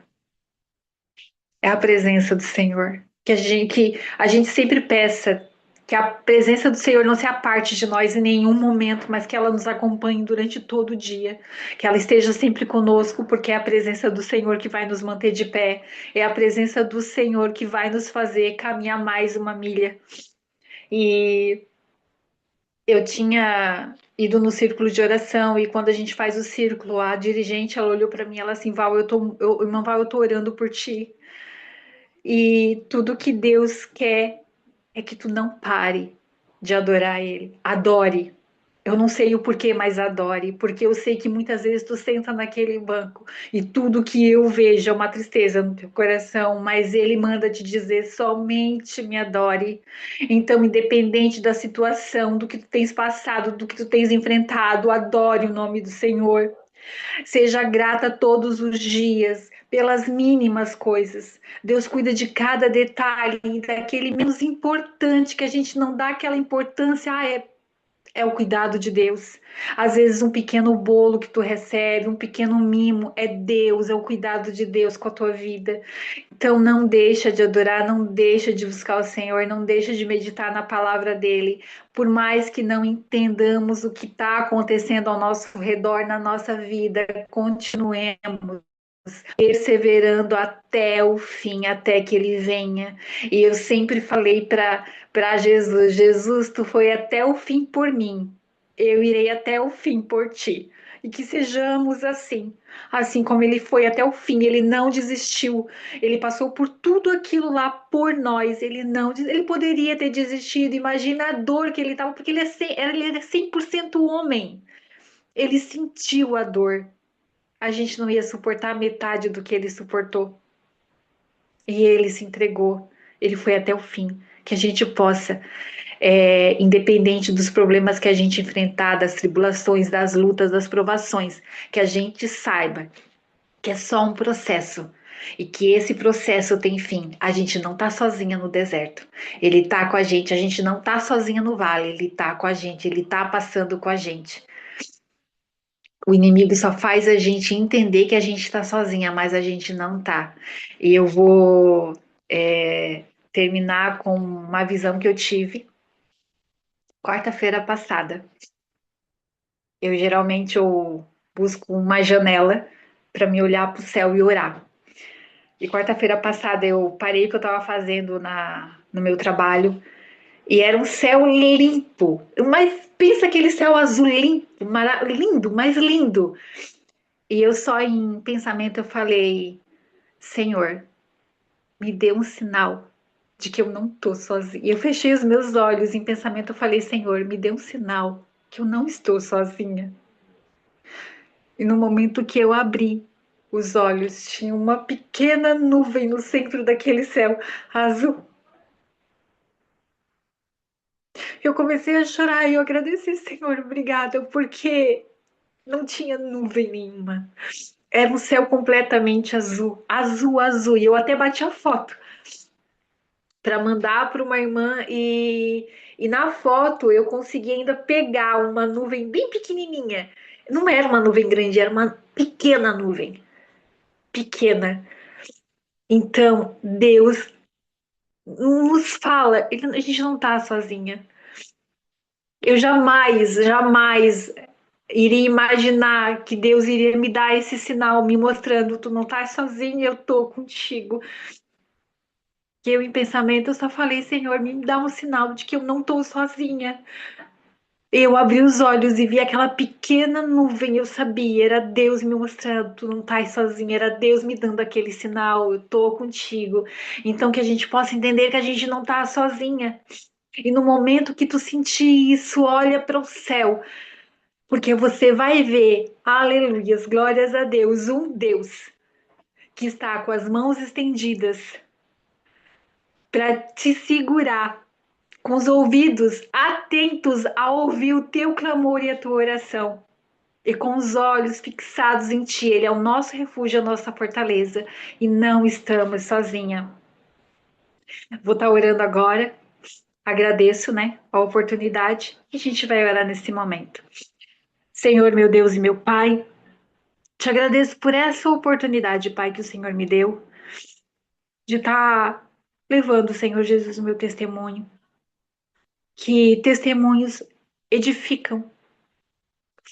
É a presença do Senhor. Que a gente sempre peça que a presença do Senhor não se aparte de nós em nenhum momento, mas que ela nos acompanhe durante todo o dia, que ela esteja sempre conosco, porque é a presença do Senhor que vai nos manter de pé, é a presença do Senhor que vai nos fazer caminhar mais uma milha. E eu tinha ido no círculo de oração, e quando a gente faz o círculo, a dirigente, ela olhou para mim, ela assim, Val, irmã Val, eu tô orando por ti. E tudo que Deus quer é que tu não pare de adorar Ele. Adore. Eu não sei o porquê, mas adore, porque eu sei que muitas vezes tu senta naquele banco e tudo que eu vejo é uma tristeza no teu coração, mas Ele manda te dizer somente me adore. Então, independente da situação, do que tu tens passado, do que tu tens enfrentado, adore o nome do Senhor. Seja grata todos os dias pelas mínimas coisas. Deus cuida de cada detalhe, daquele menos importante que a gente não dá aquela importância. É o cuidado de Deus. Às vezes um pequeno bolo que tu recebe, um pequeno mimo, é Deus, é o cuidado de Deus com a tua vida. Então não deixa de adorar, não deixa de buscar o Senhor, não deixa de meditar na palavra dele. Por mais que não entendamos o que está acontecendo ao nosso redor na nossa vida, continuemos perseverando até o fim, até que ele venha. E eu sempre falei para Jesus, Jesus, tu foi até o fim por mim. Eu irei até o fim por ti. E que sejamos assim, assim como ele foi até o fim, ele não desistiu, ele passou por tudo aquilo lá por nós, ele poderia ter desistido, imagina a dor que ele estava, porque ele é 100% homem, ele sentiu a dor, a gente não ia suportar metade do que ele suportou. E ele se entregou, ele foi até o fim. Que a gente possa, independente dos problemas que a gente enfrentar, das tribulações, das lutas, das provações, que a gente saiba que é só um processo. E que esse processo tem fim. A gente não tá sozinha no deserto. Ele tá com a gente não tá sozinha no vale, ele tá com a gente, ele tá passando com a gente. O inimigo só faz a gente entender que a gente está sozinha, mas a gente não tá. E eu vou terminar com uma visão que eu tive quarta-feira passada. Eu geralmente busco uma janela para me olhar para o céu e orar. E quarta-feira passada eu parei o que eu estava fazendo no meu trabalho e era um céu limpo. Mas pensa aquele céu azul limpo, lindo, mais lindo. E eu só em pensamento eu falei, Senhor, me dê um sinal de que eu não estou sozinha. E eu fechei os meus olhos em pensamento eu falei, Senhor, me dê um sinal que eu não estou sozinha. E no momento que eu abri os olhos, tinha uma pequena nuvem no centro daquele céu azul. Eu comecei a chorar e eu agradeci, Senhor, obrigada, porque não tinha nuvem nenhuma. Era um céu completamente azul, azul, azul. E eu até bati a foto para mandar para uma irmã e na foto eu consegui ainda pegar uma nuvem bem pequenininha. Não era uma nuvem grande, era uma pequena nuvem, pequena. Então, Deus nos fala, a gente não está sozinha. Eu jamais, jamais iria imaginar que Deus iria me dar esse sinal, me mostrando, tu não estás sozinha, eu tô contigo. Que eu, em pensamento, eu só falei, Senhor, me dá um sinal de que eu não estou sozinha. Eu abri os olhos e vi aquela pequena nuvem, eu sabia, era Deus me mostrando, tu não estás sozinha, era Deus me dando aquele sinal, eu tô contigo. Então que a gente possa entender que a gente não está sozinha. E no momento que tu sentir isso, olha para o céu, porque você vai ver, aleluias, glórias a Deus, um Deus que está com as mãos estendidas para te segurar, com os ouvidos atentos a ouvir o teu clamor e a tua oração. E com os olhos fixados em ti, Ele é o nosso refúgio, a nossa fortaleza. E não estamos sozinha. Vou estar orando agora. Agradeço, né, a oportunidade. E a gente vai orar nesse momento. Senhor, meu Deus e meu Pai, te agradeço por essa oportunidade, Pai, que o Senhor me deu, de estar levando, Senhor Jesus, o meu testemunho. Que testemunhos edificam,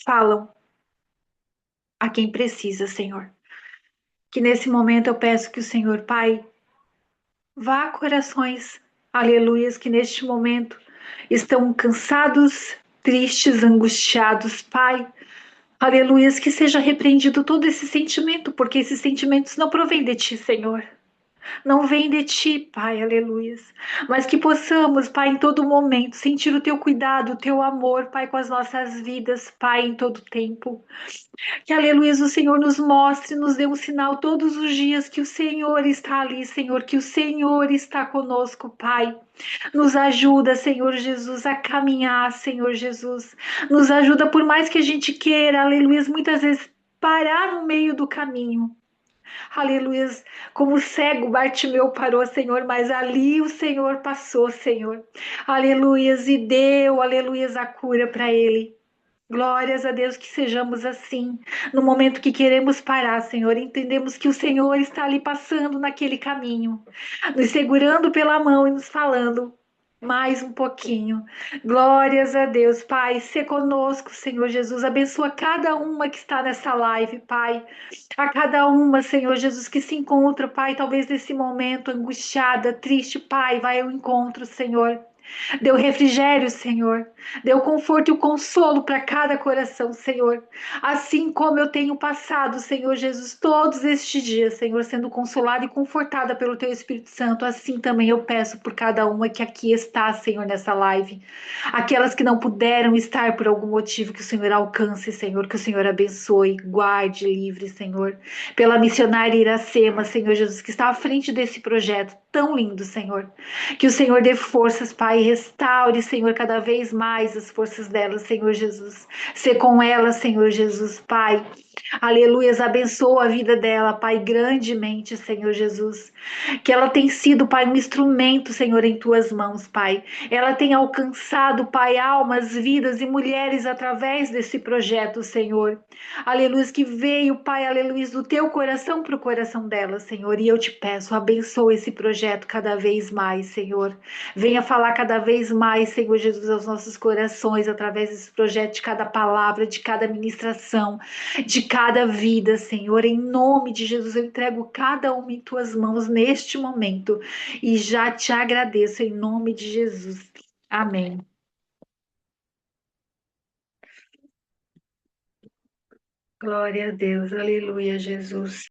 falam a quem precisa, Senhor. Que nesse momento eu peço que o Senhor, Pai, vá a corações, aleluias, que neste momento estão cansados, tristes, angustiados, Pai. Aleluias, que seja repreendido todo esse sentimento, porque esses sentimentos não provêm de ti, Senhor. Não vem de ti, Pai, aleluias. Mas que possamos, Pai, em todo momento, sentir o teu cuidado, o teu amor, Pai, com as nossas vidas, Pai, em todo tempo. Que, aleluias, o Senhor nos mostre, nos dê um sinal todos os dias que o Senhor está ali, Senhor, que o Senhor está conosco, Pai. Nos ajuda, Senhor Jesus, a caminhar, Senhor Jesus. Nos ajuda, por mais que a gente queira, aleluias, muitas vezes parar no meio do caminho. Aleluias, como o cego Bartimeu parou, Senhor, mas ali o Senhor passou, Senhor. Aleluias, e deu, aleluias, a cura para ele. Glórias a Deus que sejamos assim. No momento que queremos parar, Senhor, entendemos que o Senhor está ali passando naquele caminho, nos segurando pela mão e nos falando. Mais um pouquinho. Glórias a Deus, Pai. Se conosco, Senhor Jesus. Abençoa cada uma que está nessa live, Pai. A cada uma, Senhor Jesus, que se encontra, Pai, talvez nesse momento angustiada, triste, Pai, vai ao encontro, Senhor. Deu refrigério, Senhor. Deu conforto e o consolo para cada coração, Senhor. Assim como eu tenho passado, Senhor Jesus, todos estes dias, Senhor, sendo consolada e confortada pelo Teu Espírito Santo, assim também eu peço por cada uma que aqui está, Senhor, nessa live. Aquelas que não puderam estar por algum motivo, que o Senhor alcance, Senhor, que o Senhor abençoe, guarde, livre, Senhor. Pela missionária Iracema, Senhor Jesus, que está à frente desse projeto tão lindo, Senhor. Que o Senhor dê forças, Pai, restaure, Senhor, cada vez mais as forças dela, Senhor Jesus. Ser com ela, Senhor Jesus, Pai. Aleluias, abençoa a vida dela, Pai, grandemente, Senhor Jesus. Que ela tem sido, Pai, um instrumento, Senhor, em tuas mãos, Pai. Ela tem alcançado, Pai, almas, vidas e mulheres através desse projeto, Senhor. Aleluia, que veio, Pai, aleluia, do teu coração para o coração dela, Senhor. E eu te peço, abençoa esse projeto cada vez mais, Senhor. Venha falar cada vez mais, Senhor Jesus, aos nossos corações, através desse projeto, de cada palavra, de cada ministração, de cada vida, Senhor. Em nome de Jesus, eu entrego cada uma em tuas mãos neste momento e já te agradeço em nome de Jesus. Amém. Glória a Deus, aleluia, Jesus.